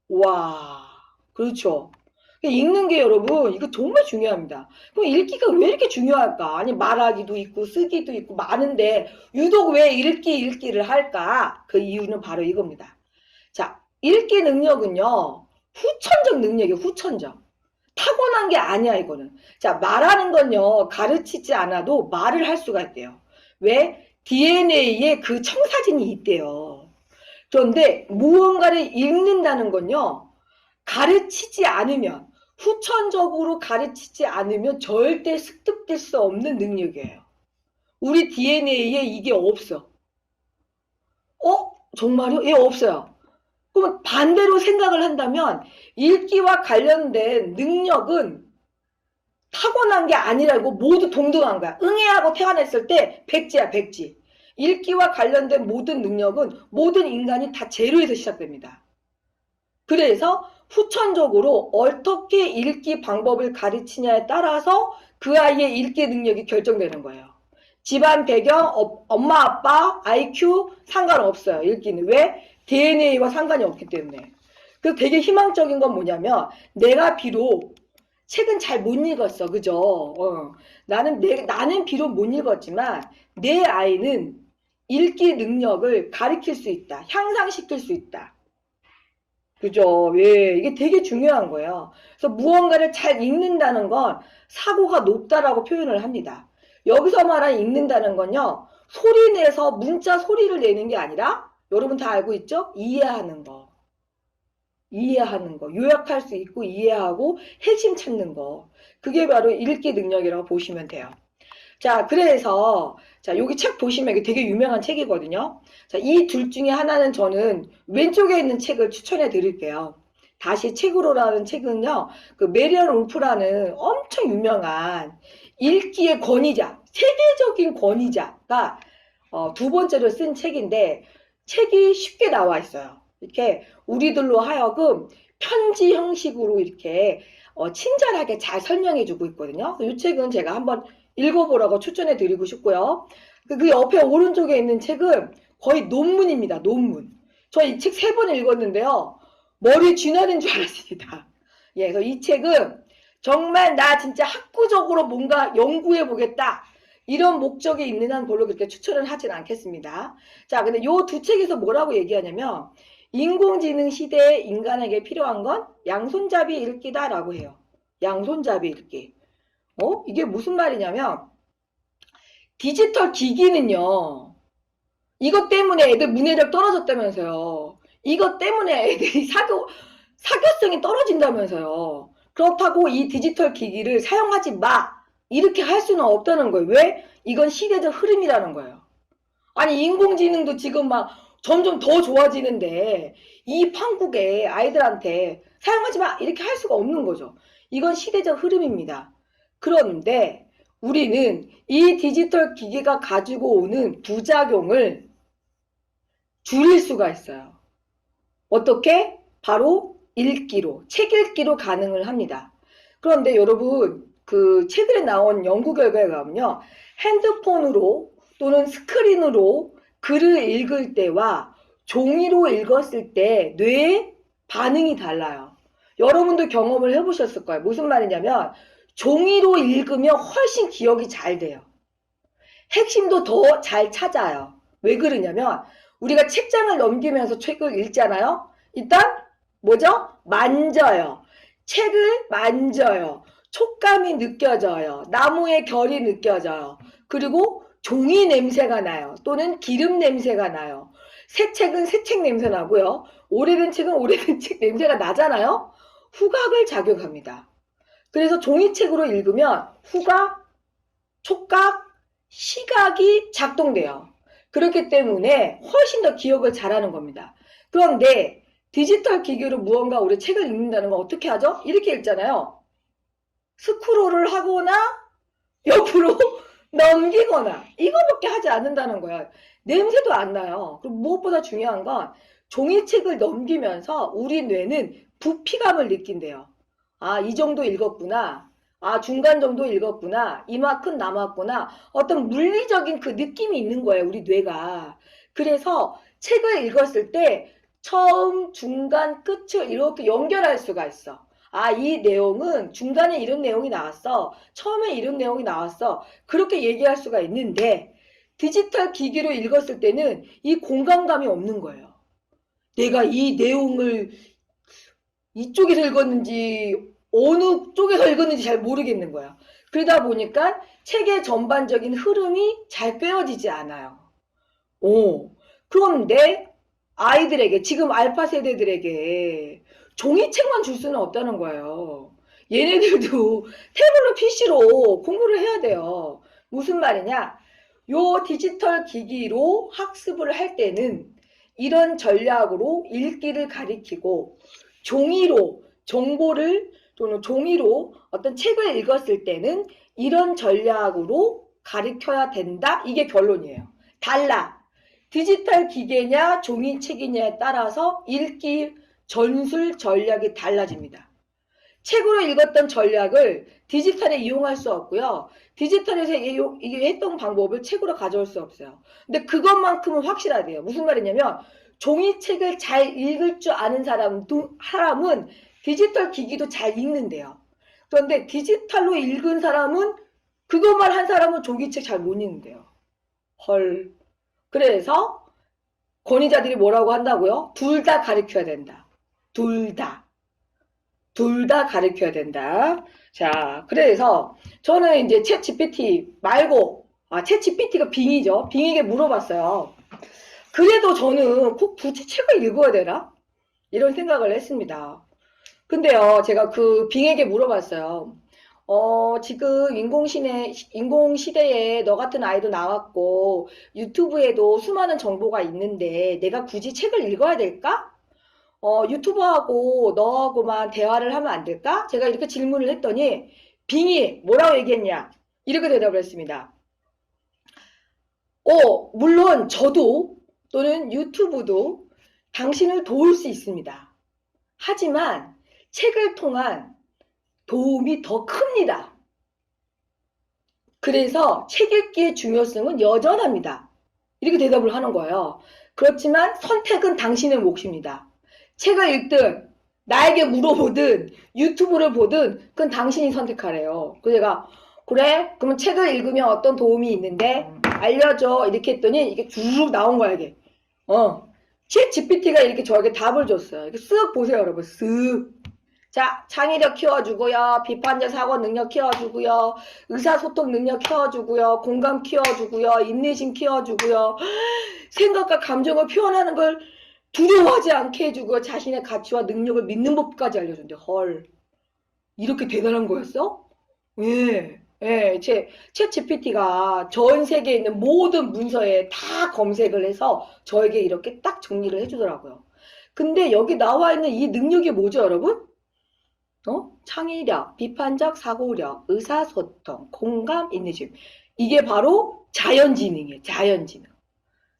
와, 그렇죠. 읽는 게 여러분 이거 정말 중요합니다. 그럼 읽기가 왜 이렇게 중요할까? 아니 말하기도 있고 쓰기도 있고 많은데 유독 왜 읽기를 할까? 그 이유는 바로 이겁니다. 자, 읽기 능력은요. 후천적 능력이에요. 후천적. 타고난 게 아니야 이거는. 자, 말하는 건요. 가르치지 않아도 말을 할 수가 있대요. 왜? DNA에 그 청사진이 있대요. 그런데 무언가를 읽는다는 건요. 가르치지 않으면 후천적으로 가르치지 않으면 절대 습득될 수 없는 능력이에요. 우리 DNA에 이게 없어. 정말요? 예, 없어요. 그럼 반대로 생각을 한다면 읽기와 관련된 능력은 타고난 게 아니라고 모두 동등한 거야. 응애하고 태어났을 때 백지야, 백지. 읽기와 관련된 모든 능력은 모든 인간이 다 제로에서 시작됩니다. 그래서 후천적으로 어떻게 읽기 방법을 가르치냐에 따라서 그 아이의 읽기 능력이 결정되는 거예요. 집안 배경, 엄마, 아빠, IQ 상관없어요. 읽기는. 왜? DNA와 상관이 없기 때문에. 그 되게 희망적인 건 뭐냐면 내가 비록 책은 잘 못 읽었어. 그죠? 나는 비록 못 읽었지만 내 아이는 읽기 능력을 가르칠 수 있다. 향상시킬 수 있다. 그죠? 예, 이게 되게 중요한 거예요. 그래서 무언가를 잘 읽는다는 건 사고가 높다라고 표현을 합니다. 여기서 말하는 읽는다는 건요. 소리 내서 문자 소리를 내는 게 아니라 여러분 다 알고 있죠? 이해하는 거. 이해하는 거. 요약할 수 있고 이해하고 핵심 찾는 거. 그게 바로 읽기 능력이라고 보시면 돼요. 자, 그래서 자, 여기 책 보시면 이게 되게 유명한 책이거든요. 자, 이 둘 중에 하나는 저는 왼쪽에 있는 책을 추천해 드릴게요. 다시 책으로라는 책은요. 그 메리언 울프라는 엄청 유명한 읽기의 권위자, 세계적인 권위자가 두 번째로 쓴 책인데 책이 쉽게 나와 있어요. 이렇게 우리들로 하여금 편지 형식으로 이렇게 친절하게 잘 설명해 주고 있거든요. 이 책은 제가 한번 읽어보라고 추천해 드리고 싶고요. 그 옆에 오른쪽에 있는 책은 거의 논문입니다. 논문. 저 이 책 3번 읽었는데요. 머리 쥐나는 줄 알았습니다. 예, 그래서 이 책은 정말 나 진짜 학구적으로 뭔가 연구해 보겠다. 이런 목적이 있는 한 별로 그렇게 추천을 하진 않겠습니다. 자, 근데 요 두 책에서 뭐라고 얘기하냐면 인공지능 시대에 인간에게 필요한 건 양손잡이 읽기다라고 해요. 양손잡이 읽기. 이게 무슨 말이냐면 디지털 기기는요. 이것 때문에 애들 문해력 떨어졌다면서요. 이것 때문에 애들이 사교성이 떨어진다면서요. 그렇다고 이 디지털 기기를 사용하지 마. 이렇게 할 수는 없다는 거예요. 왜? 이건 시대적 흐름이라는 거예요. 아니 인공지능도 지금 막 점점 더 좋아지는데 이 판국에 아이들한테 사용하지 마. 이렇게 할 수가 없는 거죠. 이건 시대적 흐름입니다. 그런데 우리는 이 디지털 기기가 가지고 오는 부작용을 줄일 수가 있어요. 어떻게? 바로 읽기로, 책 읽기로 가능을 합니다. 그런데 여러분, 그 최근에 나온 연구 결과에 가면요. 핸드폰으로 또는 스크린으로 글을 읽을 때와 종이로 읽었을 때 뇌의 반응이 달라요. 여러분도 경험을 해보셨을 거예요. 무슨 말이냐면 종이로 읽으면 훨씬 기억이 잘 돼요. 핵심도 더 잘 찾아요. 왜 그러냐면 우리가 책장을 넘기면서 책을 읽잖아요. 일단 뭐죠? 만져요. 책을 만져요. 촉감이 느껴져요. 나무의 결이 느껴져요. 그리고 종이 냄새가 나요. 또는 기름 냄새가 나요. 새 책은 새 책 냄새 나고요. 오래된 책은 오래된 책 냄새가 나잖아요. 후각을 자극합니다. 그래서 종이책으로 읽으면 후각, 촉각, 시각이 작동돼요. 그렇기 때문에 훨씬 더 기억을 잘하는 겁니다. 그런데 디지털 기기로 무언가 우리 책을 읽는다는 건 어떻게 하죠? 이렇게 읽잖아요. 스크롤을 하거나 옆으로 넘기거나 이거밖에 하지 않는다는 거예요. 냄새도 안 나요. 그리고 무엇보다 중요한 건 종이책을 넘기면서 우리 뇌는 부피감을 느낀대요. 아, 이 정도 읽었구나. 아, 중간 정도 읽었구나. 이만큼 남았구나. 어떤 물리적인 그 느낌이 있는 거예요, 우리 뇌가. 그래서 책을 읽었을 때 처음, 중간, 끝을 이렇게 연결할 수가 있어. 아, 이 내용은 중간에 이런 내용이 나왔어. 처음에 이런 내용이 나왔어. 그렇게 얘기할 수가 있는데 디지털 기기로 읽었을 때는 이 공감감이 없는 거예요. 내가 이 내용을 이쪽에서 읽었는지 어느 쪽에서 읽었는지 잘 모르겠는 거야. 그러다 보니까 책의 전반적인 흐름이 잘 꿰어지지 않아요. 그런데 아이들에게, 지금 알파 세대들에게 종이책만 줄 수는 없다는 거예요. 얘네들도 태블릿 PC로 공부를 해야 돼요. 무슨 말이냐? 요 디지털 기기로 학습을 할 때는 이런 전략으로 읽기를 가리키고 종이로 정보를 또는 종이로 어떤 책을 읽었을 때는 이런 전략으로 가리켜야 된다. 이게 결론이에요. 달라. 디지털 기계냐 종이책이냐에 따라서 읽기 전술 전략이 달라집니다. 책으로 읽었던 전략을 디지털에 이용할 수 없고요. 디지털에서 이게 했던 방법을 책으로 가져올 수 없어요. 근데 그것만큼은 확실하대요. 무슨 말이냐면 종이책을 잘 읽을 줄 아는 사람은 디지털 기기도 잘 읽는데요. 그런데 디지털로 읽은 사람은 그것만 한 사람은 종이책 잘 못 읽는데요. 헐. 그래서 권위자들이 뭐라고 한다고요? 둘 다 가르쳐야 된다. 둘 다. 둘 다 가르쳐야 된다. 자, 그래서 저는 이제 챗 GPT 말고, 챗 GPT가 빙이죠. 빙에게 물어봤어요. 그래도 저는 꼭 굳이 책을 읽어야 되나? 이런 생각을 했습니다. 근데요, 제가 그 빙에게 물어봤어요. 지금 인공시대에 너 같은 아이도 나왔고, 유튜브에도 수많은 정보가 있는데, 내가 굳이 책을 읽어야 될까? 유튜버하고 너하고만 대화를 하면 안 될까? 제가 이렇게 질문을 했더니, 빙이 뭐라고 얘기했냐? 이렇게 대답을 했습니다. 물론 저도 또는 유튜브도 당신을 도울 수 있습니다. 하지만 책을 통한 도움이 더 큽니다. 그래서 책 읽기의 중요성은 여전합니다. 이렇게 대답을 하는 거예요. 그렇지만 선택은 당신의 몫입니다. 책을 읽든 나에게 물어보든 유튜브를 보든 그건 당신이 선택하래요. 그래서 제가 그래? 그러면 책을 읽으면 어떤 도움이 있는데 알려줘. 이렇게 했더니 이게 쭉 나온 거야 이게. 챗 GPT가 이렇게 저에게 답을 줬어요. 이렇게 쓱 보세요 여러분. 쓱. 자, 창의력 키워주고요. 비판적 사고 능력 키워주고요. 의사소통 능력 키워주고요. 공감 키워주고요. 인내심 키워주고요. 생각과 감정을 표현하는 걸 두려워하지 않게 해주고 자신의 가치와 능력을 믿는 법까지 알려준대. 헐. 이렇게 대단한 거였어? 예. 챗 GPT가 전 세계에 있는 모든 문서에 다 검색을 해서 저에게 이렇게 딱 정리를 해주더라고요. 근데 여기 나와 있는 이 능력이 뭐죠, 여러분? 창의력, 비판적 사고력, 의사소통, 공감, 인내심. 이게 바로 자연지능이에요, 자연지능.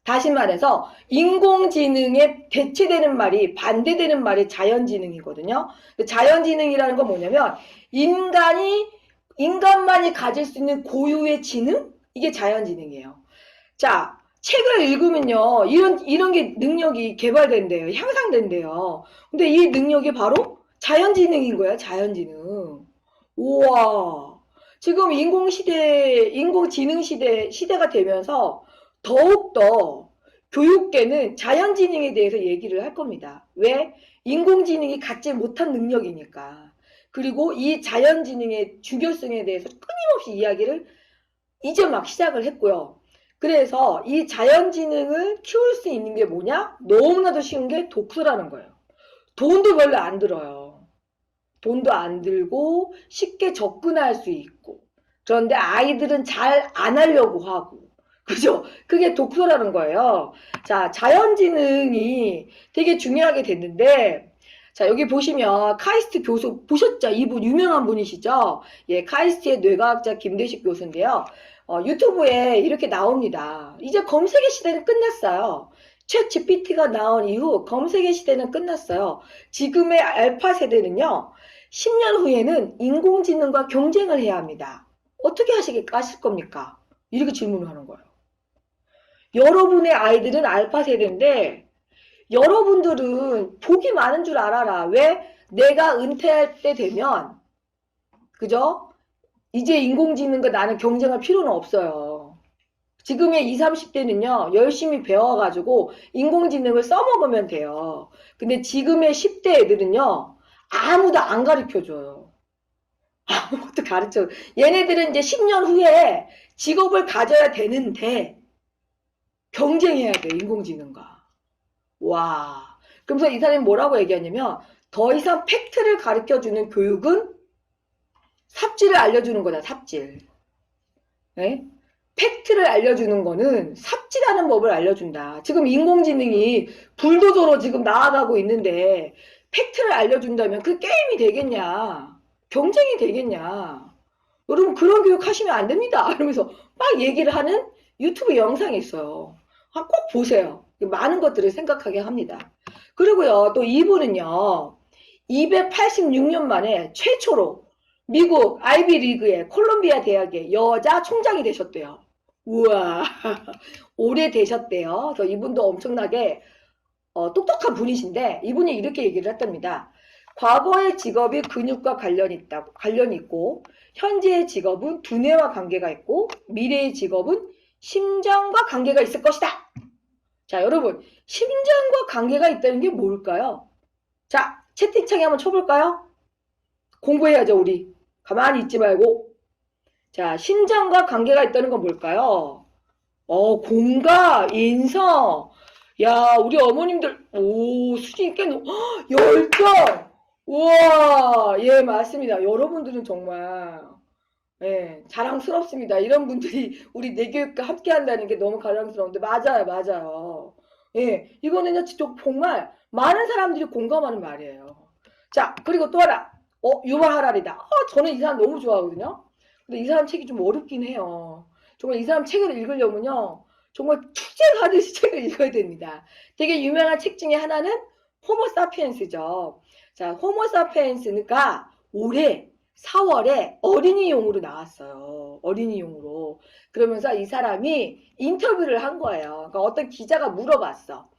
다시 말해서 인공지능에 대체되는 말이, 반대되는 말이 자연지능이거든요. 자연지능이라는 건 뭐냐면 인간만이 가질 수 있는 고유의 지능? 이게 자연지능이에요. 자, 책을 읽으면요, 이런 게 능력이 개발된대요. 향상된대요. 근데 이 능력이 바로 자연지능인 거야, 자연지능. 우와. 지금 인공지능 시대가 되면서 더욱더 교육계는 자연지능에 대해서 얘기를 할 겁니다. 왜? 인공지능이 갖지 못한 능력이니까. 그리고 이 자연지능의 중요성에 대해서 끊임없이 이야기를 이제 막 시작을 했고요. 그래서 이 자연지능을 키울 수 있는 게 뭐냐? 너무나도 쉬운 게 독서라는 거예요. 돈도 별로 안 들어요. 돈도 안 들고 쉽게 접근할 수 있고. 그런데 아이들은 잘 안 하려고 하고. 그죠? 그게 독서라는 거예요. 자, 자연지능이 되게 중요하게 됐는데, 자, 여기 보시면 카이스트 교수 보셨죠? 이분 유명한 분이시죠? 예, 카이스트의 뇌과학자 김대식 교수인데요. 유튜브에 이렇게 나옵니다. 이제 검색의 시대는 끝났어요. 챗 GPT가 나온 이후 검색의 시대는 끝났어요. 지금의 알파 세대는요, 10년 후에는 인공지능과 경쟁을 해야 합니다. 어떻게 하실 겁니까? 이렇게 질문을 하는 거예요. 여러분의 아이들은 알파 세대인데 여러분들은 복이 많은 줄 알아라. 왜? 내가 은퇴할 때 되면, 그죠? 이제 인공지능과 나는 경쟁할 필요는 없어요. 지금의 20, 30대는요, 열심히 배워가지고 인공지능을 써먹으면 돼요. 근데 지금의 10대 애들은요, 아무도 안 가르쳐줘요. 아무것도 가르쳐. 얘네들은 이제 10년 후에 직업을 가져야 되는데, 경쟁해야 돼, 인공지능과. 와. 그러면서 이 사람이 뭐라고 얘기하냐면, 더 이상 팩트를 가르쳐주는 교육은 삽질을 알려주는 거다, 삽질. 네? 팩트를 알려주는 거는 삽질하는 법을 알려준다. 지금 인공지능이 불도저로 지금 나아가고 있는데 팩트를 알려준다면 그 게임이 되겠냐? 경쟁이 되겠냐? 여러분 그런 교육 하시면 안 됩니다. 이러면서 막 얘기를 하는 유튜브 영상이 있어요. 꼭 보세요. 많은 것들을 생각하게 합니다. 그리고요, 또 이분은요, 286년 만에 최초로 미국 아이비리그의 콜롬비아 대학의 여자 총장이 되셨대요. 우와, 오래 되셨대요. 그래서 이분도 엄청나게 똑똑한 분이신데 이분이 이렇게 얘기를 했답니다. 과거의 직업이 근육과 관련이 있고 현재의 직업은 두뇌와 관계가 있고 미래의 직업은 심장과 관계가 있을 것이다. 자, 여러분, 심장과 관계가 있다는 게 뭘까요? 자, 채팅창에 한번 쳐볼까요? 공부해야죠, 우리. 가만히 있지 말고. 자, 심장과 관계가 있다는 건 뭘까요? 공과, 인성. 야, 우리 어머님들, 수준이 꽤 열정! 우와, 예, 맞습니다. 여러분들은 정말, 예, 자랑스럽습니다. 이런 분들이 우리 내교육과 함께 한다는 게 너무 자랑스러운데, 맞아요, 맞아요. 예, 이거는요, 정말 많은 사람들이 공감하는 말이에요. 자, 그리고 또 하나. 유발 하라리다. 저는 이 사람 너무 좋아하거든요. 근데 이 사람 책이 좀 어렵긴 해요. 정말 이 사람 책을 읽으려면요, 정말 투쟁하듯이 책을 읽어야 됩니다. 되게 유명한 책 중에 하나는 호모사피엔스죠. 자, 호모사피엔스가 올해 4월에 어린이용으로 나왔어요. 어린이용으로. 그러면서 이 사람이 인터뷰를 한 거예요. 그러니까 어떤 기자가 물어봤어.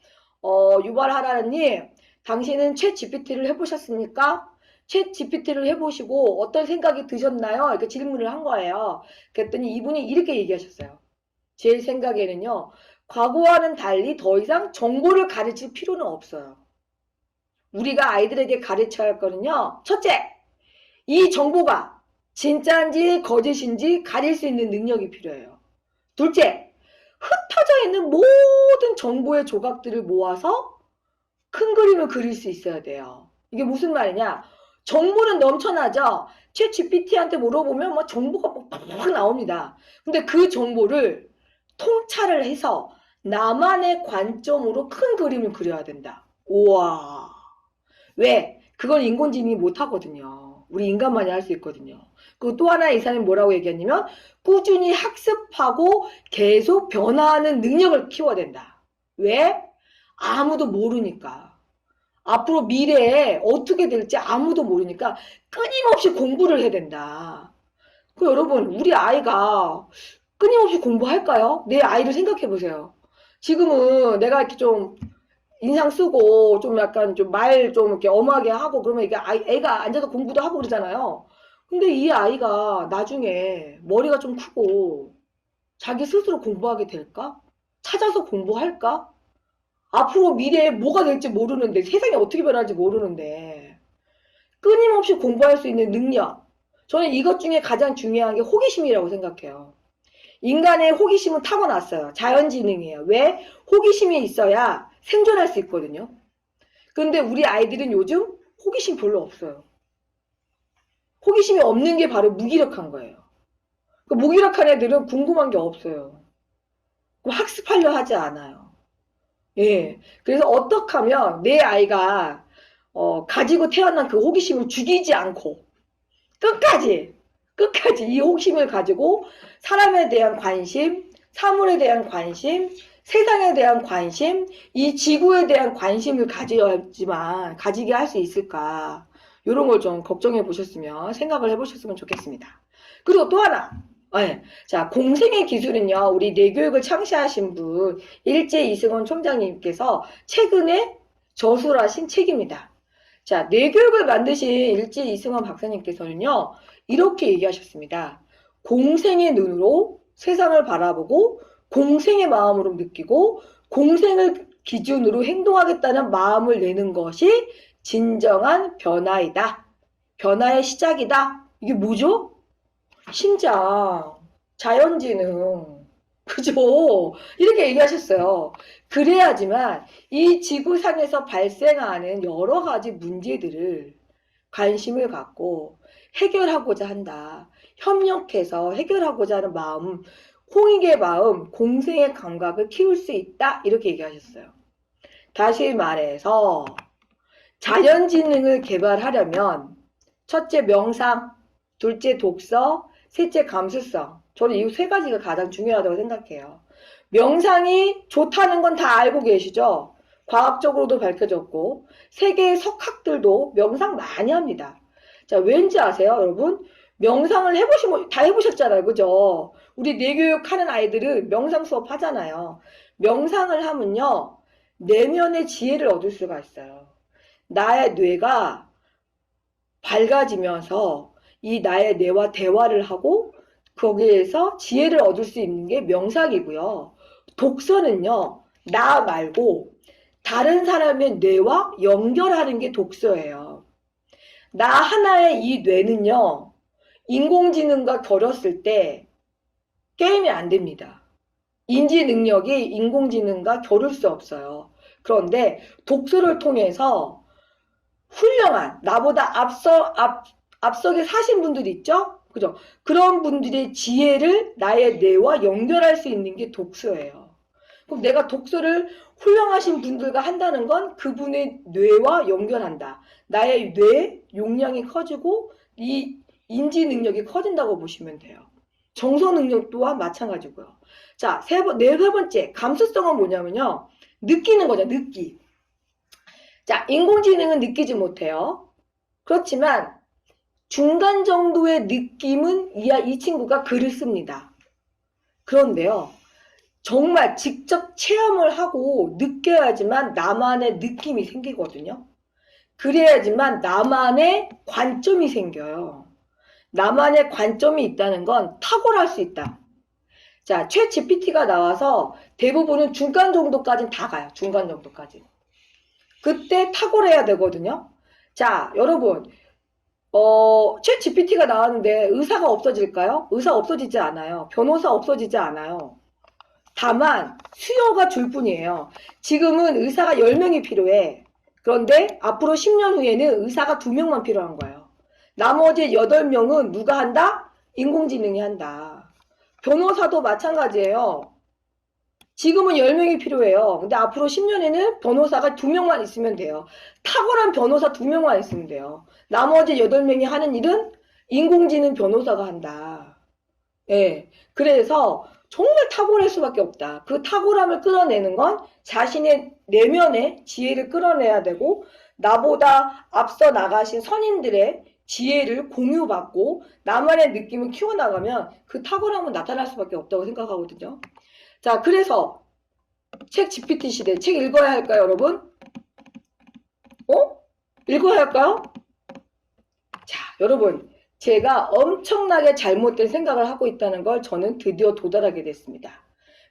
유발 하라리님, 당신은 챗 GPT를 해보셨습니까? 챗 GPT를 해보시고 어떤 생각이 드셨나요? 이렇게 질문을 한 거예요. 그랬더니 이분이 이렇게 얘기하셨어요. 제 생각에는요, 과거와는 달리 더 이상 정보를 가르칠 필요는 없어요. 우리가 아이들에게 가르쳐야 할 거는요, 첫째, 이 정보가 진짜인지 거짓인지 가릴 수 있는 능력이 필요해요. 둘째, 흩어져 있는 모든 정보의 조각들을 모아서 큰 그림을 그릴 수 있어야 돼요. 이게 무슨 말이냐? 정보는 넘쳐나죠. 챗 GPT한테 물어보면 막 정보가 막 나옵니다. 근데 그 정보를 통찰을 해서 나만의 관점으로 큰 그림을 그려야 된다. 우와. 왜? 그건 인공지능이 못하거든요. 우리 인간만이 할 수 있거든요. 그리고 또 하나 이 사람이 뭐라고 얘기했냐면 꾸준히 학습하고 계속 변화하는 능력을 키워야 된다. 왜? 아무도 모르니까. 앞으로 미래에 어떻게 될지 아무도 모르니까 끊임없이 공부를 해야 된다. 그 여러분, 우리 아이가 끊임없이 공부할까요? 내 아이를 생각해 보세요. 지금은 내가 이렇게 좀 인상 쓰고 좀 약간 좀 말 좀 이렇게 엄하게 하고 그러면 이게 애가 앉아서 공부도 하고 그러잖아요. 근데 이 아이가 나중에 머리가 좀 크고 자기 스스로 공부하게 될까? 찾아서 공부할까? 앞으로 미래에 뭐가 될지 모르는데, 세상이 어떻게 변할지 모르는데, 끊임없이 공부할 수 있는 능력. 저는 이것 중에 가장 중요한 게 호기심이라고 생각해요. 인간의 호기심은 타고났어요. 자연지능이에요. 왜? 호기심이 있어야 생존할 수 있거든요. 근데 우리 아이들은 요즘 호기심 별로 없어요. 호기심이 없는 게 바로 무기력한 거예요. 그 무기력한 애들은 궁금한 게 없어요. 학습하려 하지 않아요. 예. 그래서 어떻게 하면 내 아이가 가지고 태어난 그 호기심을 죽이지 않고 끝까지 끝까지 이 호기심을 가지고 사람에 대한 관심, 사물에 대한 관심, 세상에 대한 관심, 이 지구에 대한 관심을 가지게 할 수 있을까? 이런 걸 좀 걱정해 보셨으면, 생각을 해 보셨으면 좋겠습니다. 그리고 또 하나. 네. 자, 공생의 기술은요, 우리 뇌교육을 창시하신 분, 일제 이승원 총장님께서 최근에 저술하신 책입니다. 자, 뇌교육을 만드신 일제 이승원 박사님께서는요, 이렇게 얘기하셨습니다. 공생의 눈으로 세상을 바라보고, 공생의 마음으로 느끼고, 공생을 기준으로 행동하겠다는 마음을 내는 것이 진정한 변화이다. 변화의 시작이다. 이게 뭐죠? 심장, 자연지능, 그죠? 이렇게 얘기하셨어요. 그래야지만 이 지구상에서 발생하는 여러 가지 문제들을 관심을 갖고 해결하고자 한다. 협력해서 해결하고자 하는 마음, 홍익의 마음, 공생의 감각을 키울 수 있다. 이렇게 얘기하셨어요. 다시 말해서 자연지능을 개발하려면 첫째 명상, 둘째 독서, 셋째 감수성. 저는 이 세 가지가 가장 중요하다고 생각해요. 명상이 좋다는 건 다 알고 계시죠? 과학적으로도 밝혀졌고 세계의 석학들도 명상 많이 합니다. 자, 왠지 아세요, 여러분? 명상을 다 해보셨잖아요, 그죠? 우리 뇌교육 하는 아이들은 명상 수업 하잖아요. 명상을 하면요, 내면의 지혜를 얻을 수가 있어요. 나의 뇌가 밝아지면서 이 나의 뇌와 대화를 하고 거기에서 지혜를 얻을 수 있는 게 명상이고요. 독서는요, 나 말고 다른 사람의 뇌와 연결하는 게 독서예요. 나 하나의 이 뇌는요, 인공지능과 겨뤘을 때 게임이 안 됩니다. 인지 능력이 인공지능과 겨룰 수 없어요. 그런데 독서를 통해서 훌륭한, 나보다 앞서게 사신 분들 있죠? 그죠? 그런 분들의 지혜를 나의 뇌와 연결할 수 있는 게 독서예요. 그럼 내가 독서를 훌륭하신 분들과 한다는 건 그분의 뇌와 연결한다. 나의 뇌 용량이 커지고 이 인지 능력이 커진다고 보시면 돼요. 정서 능력 또한 마찬가지고요. 자, 세 번째, 감수성은 뭐냐면요. 느끼는 거죠, 느끼. 자, 인공지능은 느끼지 못해요. 그렇지만 중간 정도의 느낌은 이 친구가 글을 씁니다. 그런데요, 정말 직접 체험을 하고 느껴야지만 나만의 느낌이 생기거든요. 그래야지만 나만의 관점이 생겨요. 나만의 관점이 있다는 건 탁월할 수 있다. 자, 챗 GPT가 나와서 대부분은 중간 정도까지는 다 가요. 중간 정도까지. 그때 탁월해야 되거든요. 자, 여러분, 챗 GPT가 나왔는데 의사가 없어질까요? 의사 없어지지 않아요. 변호사 없어지지 않아요. 다만 수요가 줄 뿐이에요. 지금은 의사가 10명이 필요해. 그런데 앞으로 10년 후에는 의사가 2명만 필요한 거예요. 나머지 8명은 누가 한다? 인공지능이 한다. 변호사도 마찬가지예요. 지금은 10명이 필요해요. 근데 앞으로 10년에는 변호사가 2명만 있으면 돼요. 탁월한 변호사 2명만 있으면 돼요. 나머지 8명이 하는 일은 인공지능 변호사가 한다. 예. 그래서 정말 탁월할 수밖에 없다. 그 탁월함을 끌어내는 건 자신의 내면의 지혜를 끌어내야 되고, 나보다 앞서 나가신 선인들의 지혜를 공유받고 나만의 느낌을 키워나가면 그 탁월함은 나타날 수밖에 없다고 생각하거든요. 자, 그래서 책 GPT 시대, 책 읽어야 할까요, 여러분? 읽어야 할까요? 자, 여러분, 제가 엄청나게 잘못된 생각을 하고 있다는 걸 저는 드디어 도달하게 됐습니다.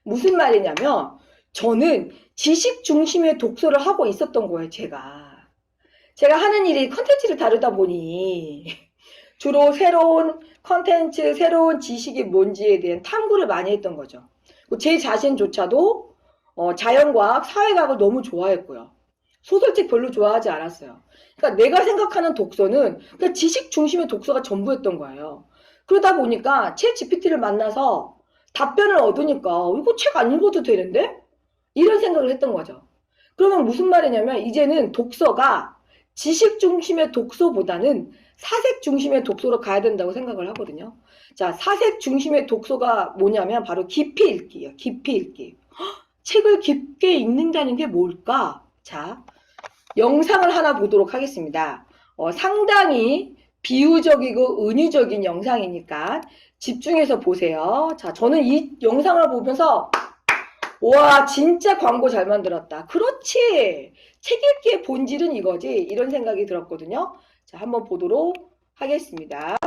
무슨 말이냐면, 저는 지식 중심의 독서를 하고 있었던 거예요, 제가 하는 일이 컨텐츠를 다루다 보니 주로 새로운 컨텐츠, 새로운 지식이 뭔지에 대한 탐구를 많이 했던 거죠. 제 자신조차도 자연과학, 사회과학을 너무 좋아했고요. 소설책 별로 좋아하지 않았어요. 그러니까 내가 생각하는 독서는 그냥 지식 중심의 독서가 전부였던 거예요. 그러다 보니까 챗 GPT를 만나서 답변을 얻으니까 이거 책 안 읽어도 되는데? 이런 생각을 했던 거죠. 그러면 무슨 말이냐면 이제는 독서가 지식 중심의 독서보다는 사색 중심의 독서로 가야 된다고 생각을 하거든요. 자, 사색 중심의 독서가 뭐냐면 바로 깊이 읽기예요. 깊이 읽기. 책을 깊게 읽는다는 게 뭘까? 자, 영상을 하나 보도록 하겠습니다. 상당히 비유적이고 은유적인 영상이니까 집중해서 보세요. 자, 저는 이 영상을 보면서 와, 진짜 광고 잘 만들었다. 그렇지. 책 읽기의 본질은 이거지. 이런 생각이 들었거든요. 자, 한번 보도록 하겠습니다.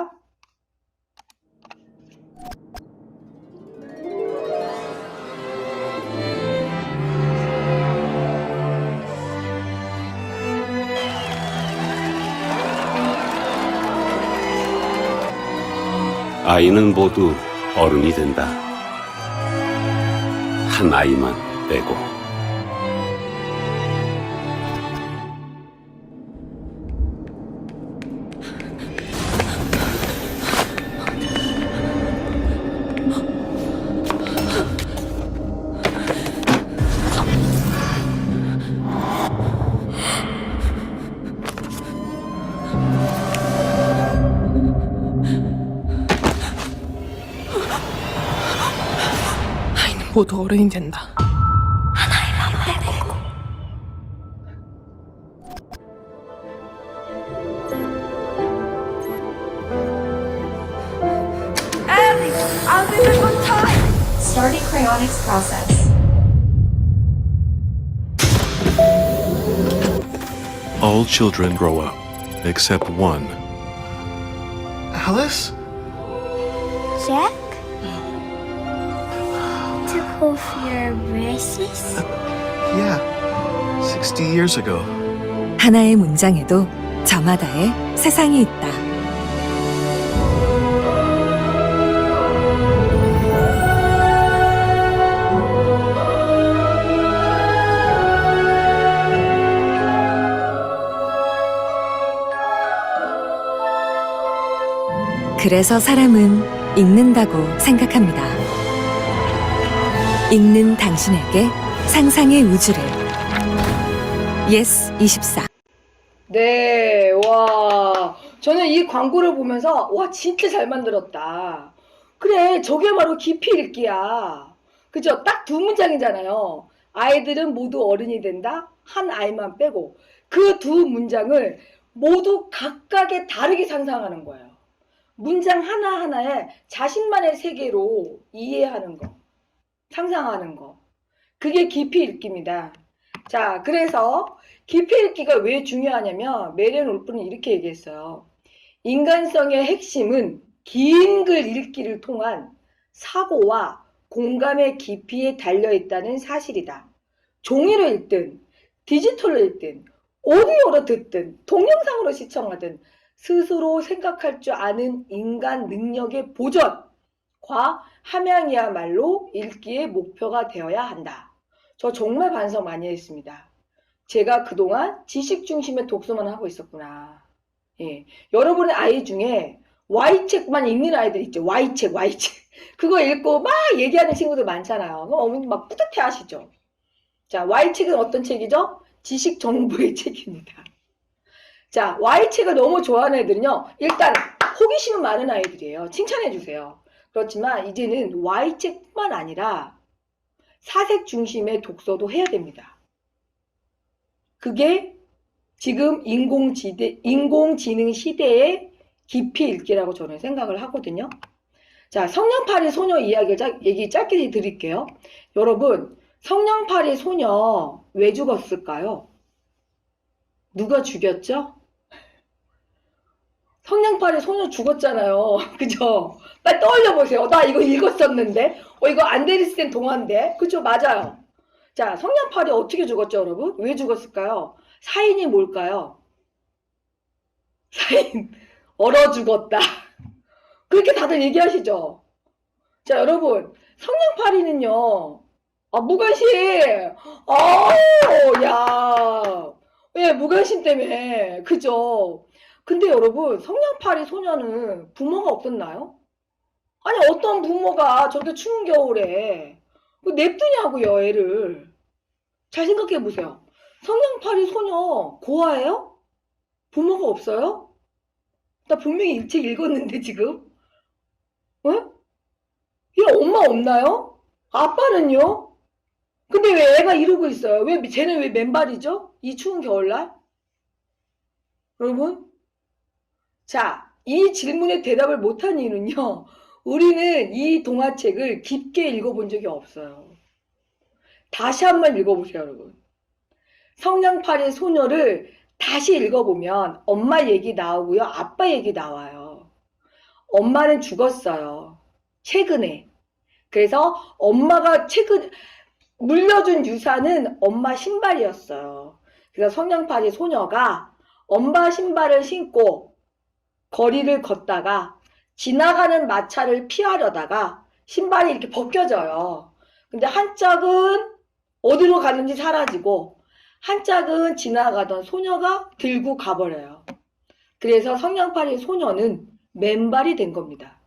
아이는 모두 어른이 된다. 한 아이만 빼고. 모두 어른이 된다. I'll be back on time. Starting cryonics process. All children grow up, except one. Alice? Jack? Took off your braces? Yeah, 60 years ago. 하나의 문장에도 저마다의 세상이 있다. 그래서 사람은 읽는다고 생각합니다. 읽는 당신에게 상상의 우주를. 예스24. 네, 와. 저는 이 광고를 보면서, 와, 진짜 잘 만들었다. 그래, 저게 바로 깊이 읽기야. 그죠? 딱 두 문장이잖아요. 아이들은 모두 어른이 된다? 한 아이만 빼고. 그 두 문장을 모두 각각의 다르게 상상하는 거예요. 문장 하나하나에 자신만의 세계로 이해하는 거, 상상하는 거. 그게 깊이 읽기입니다. 자, 그래서 깊이 읽기가 왜 중요하냐면 메리언 울프는 이렇게 얘기했어요. 인간성의 핵심은 긴 글 읽기를 통한 사고와 공감의 깊이에 달려있다는 사실이다. 종이로 읽든 디지털로 읽든 오디오로 듣든 동영상으로 시청하든 스스로 생각할 줄 아는 인간 능력의 보존과 함양이야말로 읽기의 목표가 되어야 한다. 저 정말 반성 많이 했습니다. 제가 그동안 지식 중심의 독서만 하고 있었구나. 예. 여러분의 아이 중에 Y책만 읽는 아이들 있죠. Y책. 그거 읽고 막 얘기하는 친구들 많잖아요. 그럼 어머니 막 뿌듯해 하시죠. 자, Y책은 어떤 책이죠? 지식 정보의 책입니다. 자, Y책을 너무 좋아하는 애들은요, 일단 호기심은 많은 아이들이에요. 칭찬해 주세요. 그렇지만 이제는 Y책뿐만 아니라 사색 중심의 독서도 해야 됩니다. 그게 지금 인공지능 시대의 깊이 읽기라고 저는 생각을 하거든요. 자, 성냥팔이 소녀 얘기 짧게 드릴게요. 여러분, 성냥팔이 소녀 왜 죽었을까요? 누가 죽였죠? 성냥팔이 소녀 죽었잖아요. 그죠? 빨리 떠올려보세요. 나 이거 읽었었는데? 이거 안데르센 동화인데? 그죠? 맞아요. 자, 성냥팔이 어떻게 죽었죠, 여러분? 왜 죽었을까요? 사인이 뭘까요? 사인, 얼어 죽었다. 그렇게 다들 얘기하시죠? 자, 여러분, 성냥팔이는요, 무관심! 야! 왜, 무관심 때문에. 그죠? 근데 여러분, 성냥팔이 소녀는 부모가 없었나요? 아니, 어떤 부모가 저렇게 추운 겨울에 냅두냐고요, 애를. 잘 생각해 보세요. 성냥팔이 소녀 고아예요? 부모가 없어요? 나 분명히 이 책 읽었는데 지금. 어? 얘 엄마 없나요? 아빠는요? 근데 왜 애가 이러고 있어요? 왜 쟤는 왜 맨발이죠? 이 추운 겨울날? 여러분? 자, 이 질문에 대답을 못한 이유는요. 우리는 이 동화책을 깊게 읽어본 적이 없어요. 다시 한번 읽어보세요, 여러분. 성냥팔이 소녀를 다시 읽어보면 엄마 얘기 나오고요. 아빠 얘기 나와요. 엄마는 죽었어요. 최근에. 그래서 엄마가 물려준 유산은 엄마 신발이었어요. 그래서 성냥팔이 소녀가 엄마 신발을 신고 거리를 걷다가 지나가는 마차를 피하려다가 신발이 이렇게 벗겨져요. 근데 한 짝은 어디로 가는지 사라지고 한 짝은 지나가던 소녀가 들고 가버려요. 그래서 성냥팔이 소녀는 맨발이 된 겁니다.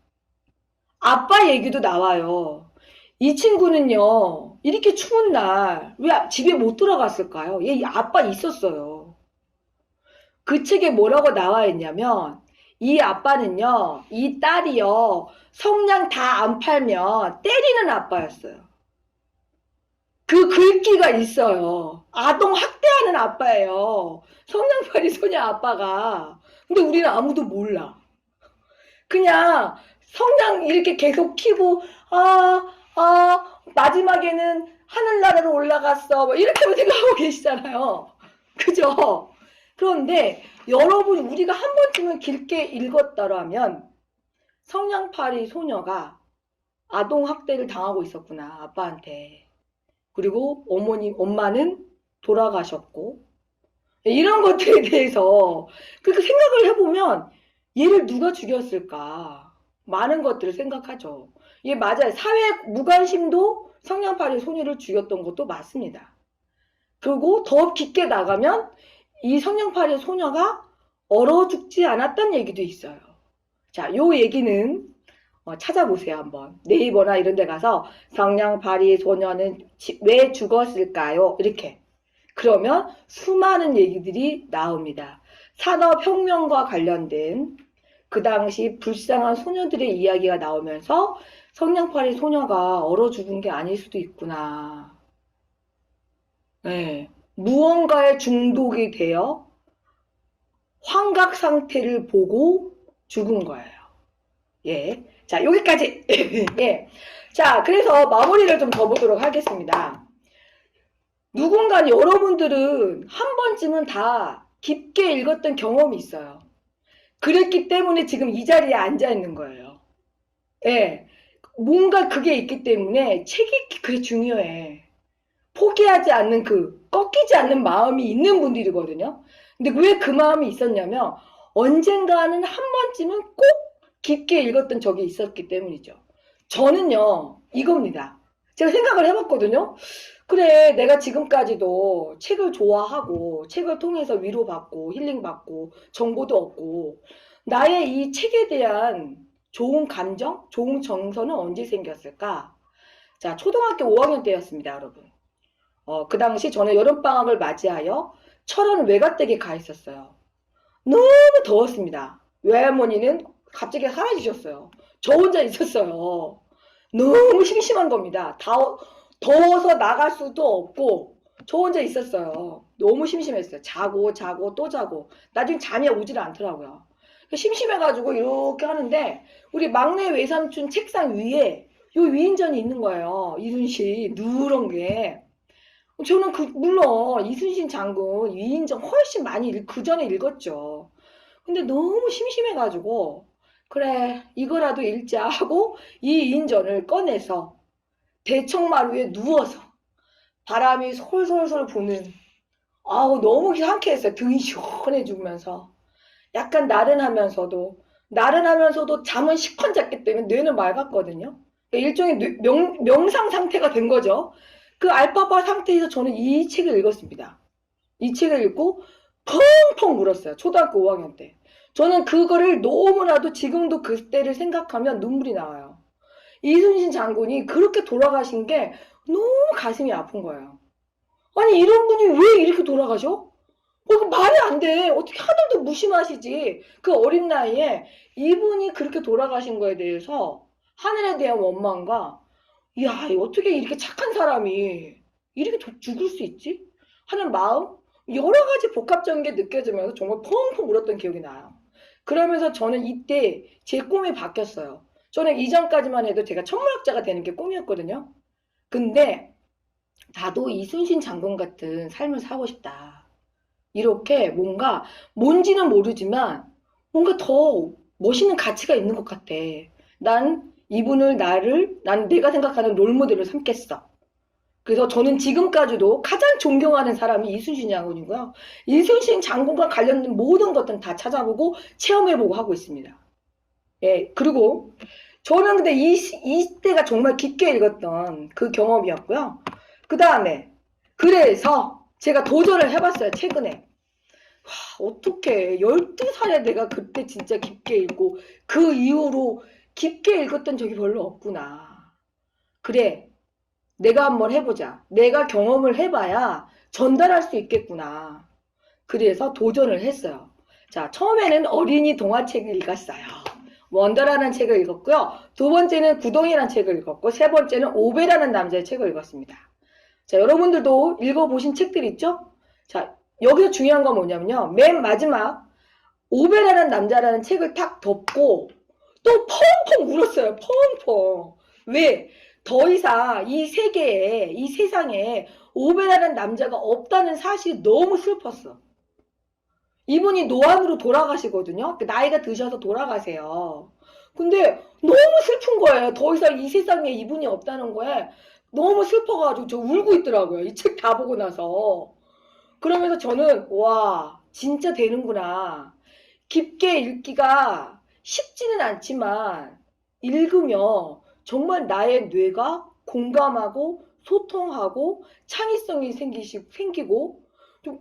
아빠 얘기도 나와요. 이 친구는요, 이렇게 추운 날 왜 집에 못 들어갔을까요? 얘 아빠 있었어요. 그 책에 뭐라고 나와 있냐면 이 아빠는요, 이 딸이요, 성냥 다 안 팔면 때리는 아빠였어요. 그 글귀가 있어요. 아동 학대하는 아빠예요. 성냥팔이 소녀 아빠가. 근데 우리는 아무도 몰라. 그냥 성냥 이렇게 계속 키고 마지막에는 하늘나라로 올라갔어. 뭐 이렇게만 생각하고 계시잖아요. 그죠? 그런데 여러분 우리가 한 번쯤은 길게 읽었다라면 성냥팔이 소녀가 아동학대를 당하고 있었구나. 아빠한테. 그리고 엄마는 돌아가셨고 이런 것들에 대해서 그렇게 생각을 해보면 얘를 누가 죽였을까? 많은 것들을 생각하죠. 예, 맞아요. 사회 무관심도 성냥팔이 소녀를 죽였던 것도 맞습니다. 그리고 더 깊게 나가면 이 성냥팔이 소녀가 얼어 죽지 않았다는 얘기도 있어요. 자, 요 얘기는 찾아보세요. 한번 네이버나 이런 데 가서 성냥팔이 소녀는 왜 죽었을까요? 이렇게 그러면 수많은 얘기들이 나옵니다. 산업혁명과 관련된 그 당시 불쌍한 소녀들의 이야기가 나오면서 성냥팔이 소녀가 얼어 죽은 게 아닐 수도 있구나. 네. 무언가에 중독이 되어 환각 상태를 보고 죽은 거예요. 예. 자, 여기까지. 예. 자, 그래서 마무리를 좀 더 보도록 하겠습니다. 누군가 여러분들은 한 번쯤은 다 깊게 읽었던 경험이 있어요. 그랬기 때문에 지금 이 자리에 앉아 있는 거예요. 예. 뭔가 그게 있기 때문에 책이 그게 중요해. 포기하지 않는 꺾이지 않는 마음이 있는 분들이거든요. 근데 왜 그 마음이 있었냐면 언젠가는 한 번쯤은 꼭 깊게 읽었던 적이 있었기 때문이죠. 저는요, 이겁니다. 제가 생각을 해봤거든요. 그래, 내가 지금까지도 책을 좋아하고 책을 통해서 위로받고 힐링받고 정보도 얻고 나의 이 책에 대한 좋은 감정, 좋은 정서는 언제 생겼을까? 자, 초등학교 5학년 때였습니다, 여러분. 그 당시 저는 여름방학을 맞이하여 철원 외가댁에 가 있었어요. 너무 더웠습니다. 외할머니는 갑자기 사라지셨어요. 저 혼자 있었어요. 너무 심심한 겁니다. 더워서 나갈 수도 없고 저 혼자 있었어요. 너무 심심했어요. 자고 또 자고. 나중에 잠이 오질 않더라고요. 심심해가지고 이렇게 하는데 우리 막내 외삼촌 책상 위에 요 위인전이 있는 거예요. 이순신 누런 게. 저는 물론 이순신 장군 위인전 훨씬 많이 그 전에 읽었죠. 근데 너무 심심해가지고 그래 이거라도 읽자 하고 이 위인전을 꺼내서 대청마루에 누워서 바람이 솔솔솔 부는 너무 상쾌했어요. 등이 시원해지면서 약간 나른하면서도 잠은 시컨 잤기 때문에 뇌는 맑았거든요. 일종의 명상 상태가 된 거죠. 그 알파파 상태에서 저는 이 책을 읽었습니다. 이 책을 읽고 펑펑 울었어요. 초등학교 5학년 때. 저는 그거를 너무나도 지금도 그때를 생각하면 눈물이 나와요. 이순신 장군이 그렇게 돌아가신 게 너무 가슴이 아픈 거예요. 아니 이런 분이 왜 이렇게 돌아가셔? 말이 안 돼. 어떻게 하늘도 조심하시지. 그 어린 나이에 이분이 그렇게 돌아가신 거에 대해서 하늘에 대한 원망과 야, 어떻게 이렇게 착한 사람이 이렇게 죽을 수 있지? 하는 마음, 여러 가지 복합적인 게 느껴지면서 정말 펑펑 울었던 기억이 나요. 그러면서 저는 이때 제 꿈이 바뀌었어요. 저는 이전까지만 해도 제가 천문학자가 되는 게 꿈이었거든요. 근데 나도 이순신 장군 같은 삶을 살고 싶다. 이렇게 뭔지는 모르지만 뭔가 더 멋있는 가치가 있는 것 같아. 난 이분을 난 내가 생각하는 롤모델을 삼겠어. 그래서 저는 지금까지도 가장 존경하는 사람이 이순신 장군이고요. 이순신 장군과 관련된 모든 것들은 다 찾아보고 체험해보고 하고 있습니다. 예, 그리고 저는 근데 이때가 정말 깊게 읽었던 그 경험이었고요. 그 다음에 그래서 제가 도전을 해봤어요. 최근에. 어떻게 12살에 내가 그때 진짜 깊게 읽고 그 이후로 깊게 읽었던 적이 별로 없구나. 그래, 내가 한번 해보자. 내가 경험을 해봐야 전달할 수 있겠구나. 그래서 도전을 했어요. 자, 처음에는 어린이 동화책을 읽었어요. 원더라는 책을 읽었고요. 두 번째는 구덩이라는 책을 읽었고, 세 번째는 오베라는 남자의 책을 읽었습니다. 자, 여러분들도 읽어보신 책들 있죠? 자, 여기서 중요한 건 뭐냐면요. 맨 마지막 오베라는 남자라는 책을 탁 덮고 또 펑펑 울었어요. 펑펑. 왜? 더 이상 이 세계에, 이 세상에 오베라는 남자가 없다는 사실이 너무 슬펐어. 이분이 노안으로 돌아가시거든요. 나이가 드셔서 돌아가세요. 근데 너무 슬픈 거예요. 더 이상 이 세상에 이분이 없다는 거에 너무 슬퍼가지고 저 울고 있더라고요. 이 책 다 보고 나서. 그러면서 저는 와, 진짜 되는구나. 깊게 읽기가 쉽지는 않지만 읽으면 정말 나의 뇌가 공감하고 소통하고 창의성이 생기고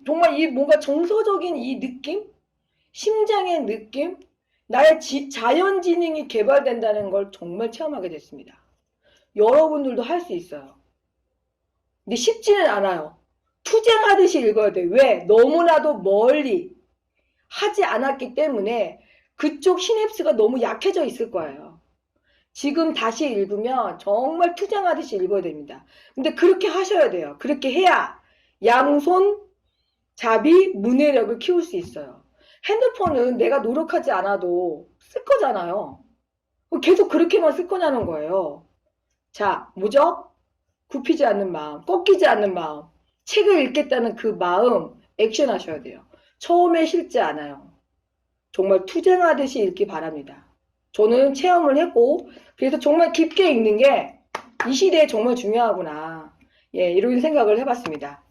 정말 이 뭔가 정서적인 이 느낌, 심장의 느낌, 나의 자연지능이 개발된다는 걸 정말 체험하게 됐습니다. 여러분들도 할 수 있어요. 근데 쉽지는 않아요. 투쟁하듯이 읽어야 돼. 왜? 너무나도 멀리 하지 않았기 때문에 그쪽 시냅스가 너무 약해져 있을 거예요. 지금 다시 읽으면 정말 투쟁하듯이 읽어야 됩니다. 근데 그렇게 하셔야 돼요. 그렇게 해야 양손 잡이 문해력을 키울 수 있어요. 핸드폰은 내가 노력하지 않아도 쓸 거잖아요. 계속 그렇게만 쓸 거냐는 거예요. 자, 뭐죠? 굽히지 않는 마음, 꺾이지 않는 마음, 책을 읽겠다는 그 마음 액션 하셔야 돼요. 처음에 쉽지 않아요. 정말 투쟁하듯이 읽기 바랍니다. 저는 체험을 했고 그래서 정말 깊게 읽는 게 이 시대에 정말 중요하구나. 예, 이런 생각을 해봤습니다.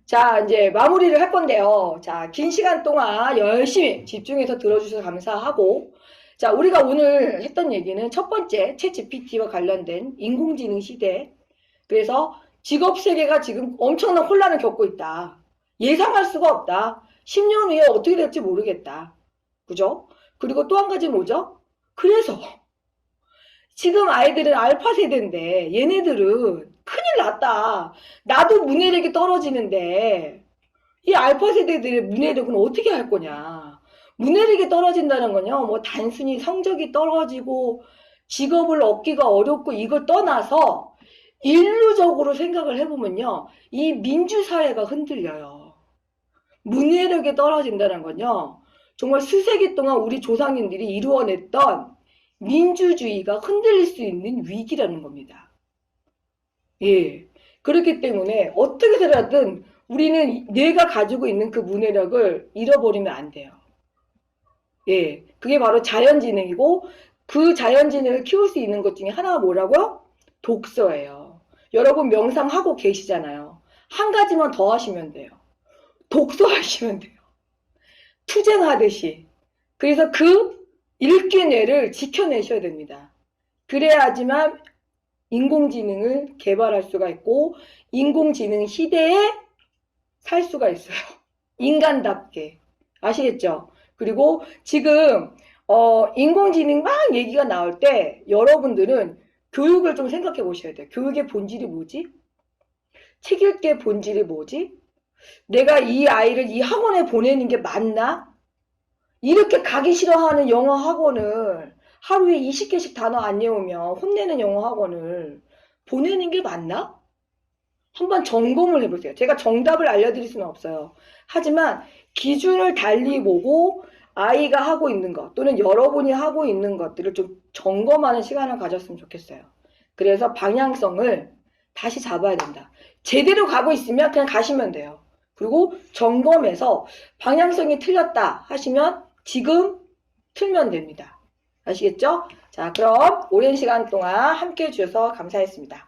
자, 이제 마무리를 할 건데요. 자, 긴 시간 동안 열심히 집중해서 들어주셔서 감사하고, 자, 우리가 오늘 했던 얘기는 첫 번째, 챗GPT와 관련된 인공지능 시대. 그래서 직업 세계가 지금 엄청난 혼란을 겪고 있다. 예상할 수가 없다. 10년 후에 어떻게 될지 모르겠다. 그죠? 그리고 또 한 가지 뭐죠? 그래서 지금 아이들은 알파 세대인데 얘네들은 큰일 났다. 나도 문해력이 떨어지는데 이 알파 세대들의 문해력은 어떻게 할 거냐. 문해력이 떨어진다는 건요. 뭐 단순히 성적이 떨어지고 직업을 얻기가 어렵고 이걸 떠나서 인류적으로 생각을 해보면요. 이 민주사회가 흔들려요. 문해력이 떨어진다는 건요. 정말 수세기 동안 우리 조상님들이 이루어냈던 민주주의가 흔들릴 수 있는 위기라는 겁니다. 예. 그렇기 때문에 어떻게 해서라든 우리는 내가 가지고 있는 그 문해력을 잃어버리면 안 돼요. 예. 그게 바로 자연지능이고 그 자연지능을 키울 수 있는 것 중에 하나가 뭐라고요? 독서예요. 여러분 명상하고 계시잖아요. 한 가지만 더 하시면 돼요. 독서하시면 돼요. 투쟁하듯이. 그래서 그 읽기 뇌를 지켜내셔야 됩니다. 그래야지만 인공지능을 개발할 수가 있고 인공지능 시대에 살 수가 있어요. 인간답게. 아시겠죠? 그리고 지금 인공지능 막 얘기가 나올 때 여러분들은 교육을 좀 생각해 보셔야 돼요. 교육의 본질이 뭐지? 책 읽기의 본질이 뭐지? 내가 이 아이를 이 학원에 보내는 게 맞나? 이렇게 가기 싫어하는 영어 학원을 하루에 20개씩 단어 안 외우면 혼내는 영어 학원을 보내는 게 맞나? 한번 점검을 해보세요. 제가 정답을 알려드릴 수는 없어요. 하지만 기준을 달리 보고 아이가 하고 있는 것 또는 여러분이 하고 있는 것들을 좀 점검하는 시간을 가졌으면 좋겠어요. 그래서 방향성을 다시 잡아야 된다. 제대로 가고 있으면 그냥 가시면 돼요. 그리고 점검해서 방향성이 틀렸다 하시면 지금 틀면 됩니다. 아시겠죠? 자, 그럼 오랜 시간 동안 함께 해주셔서 감사했습니다.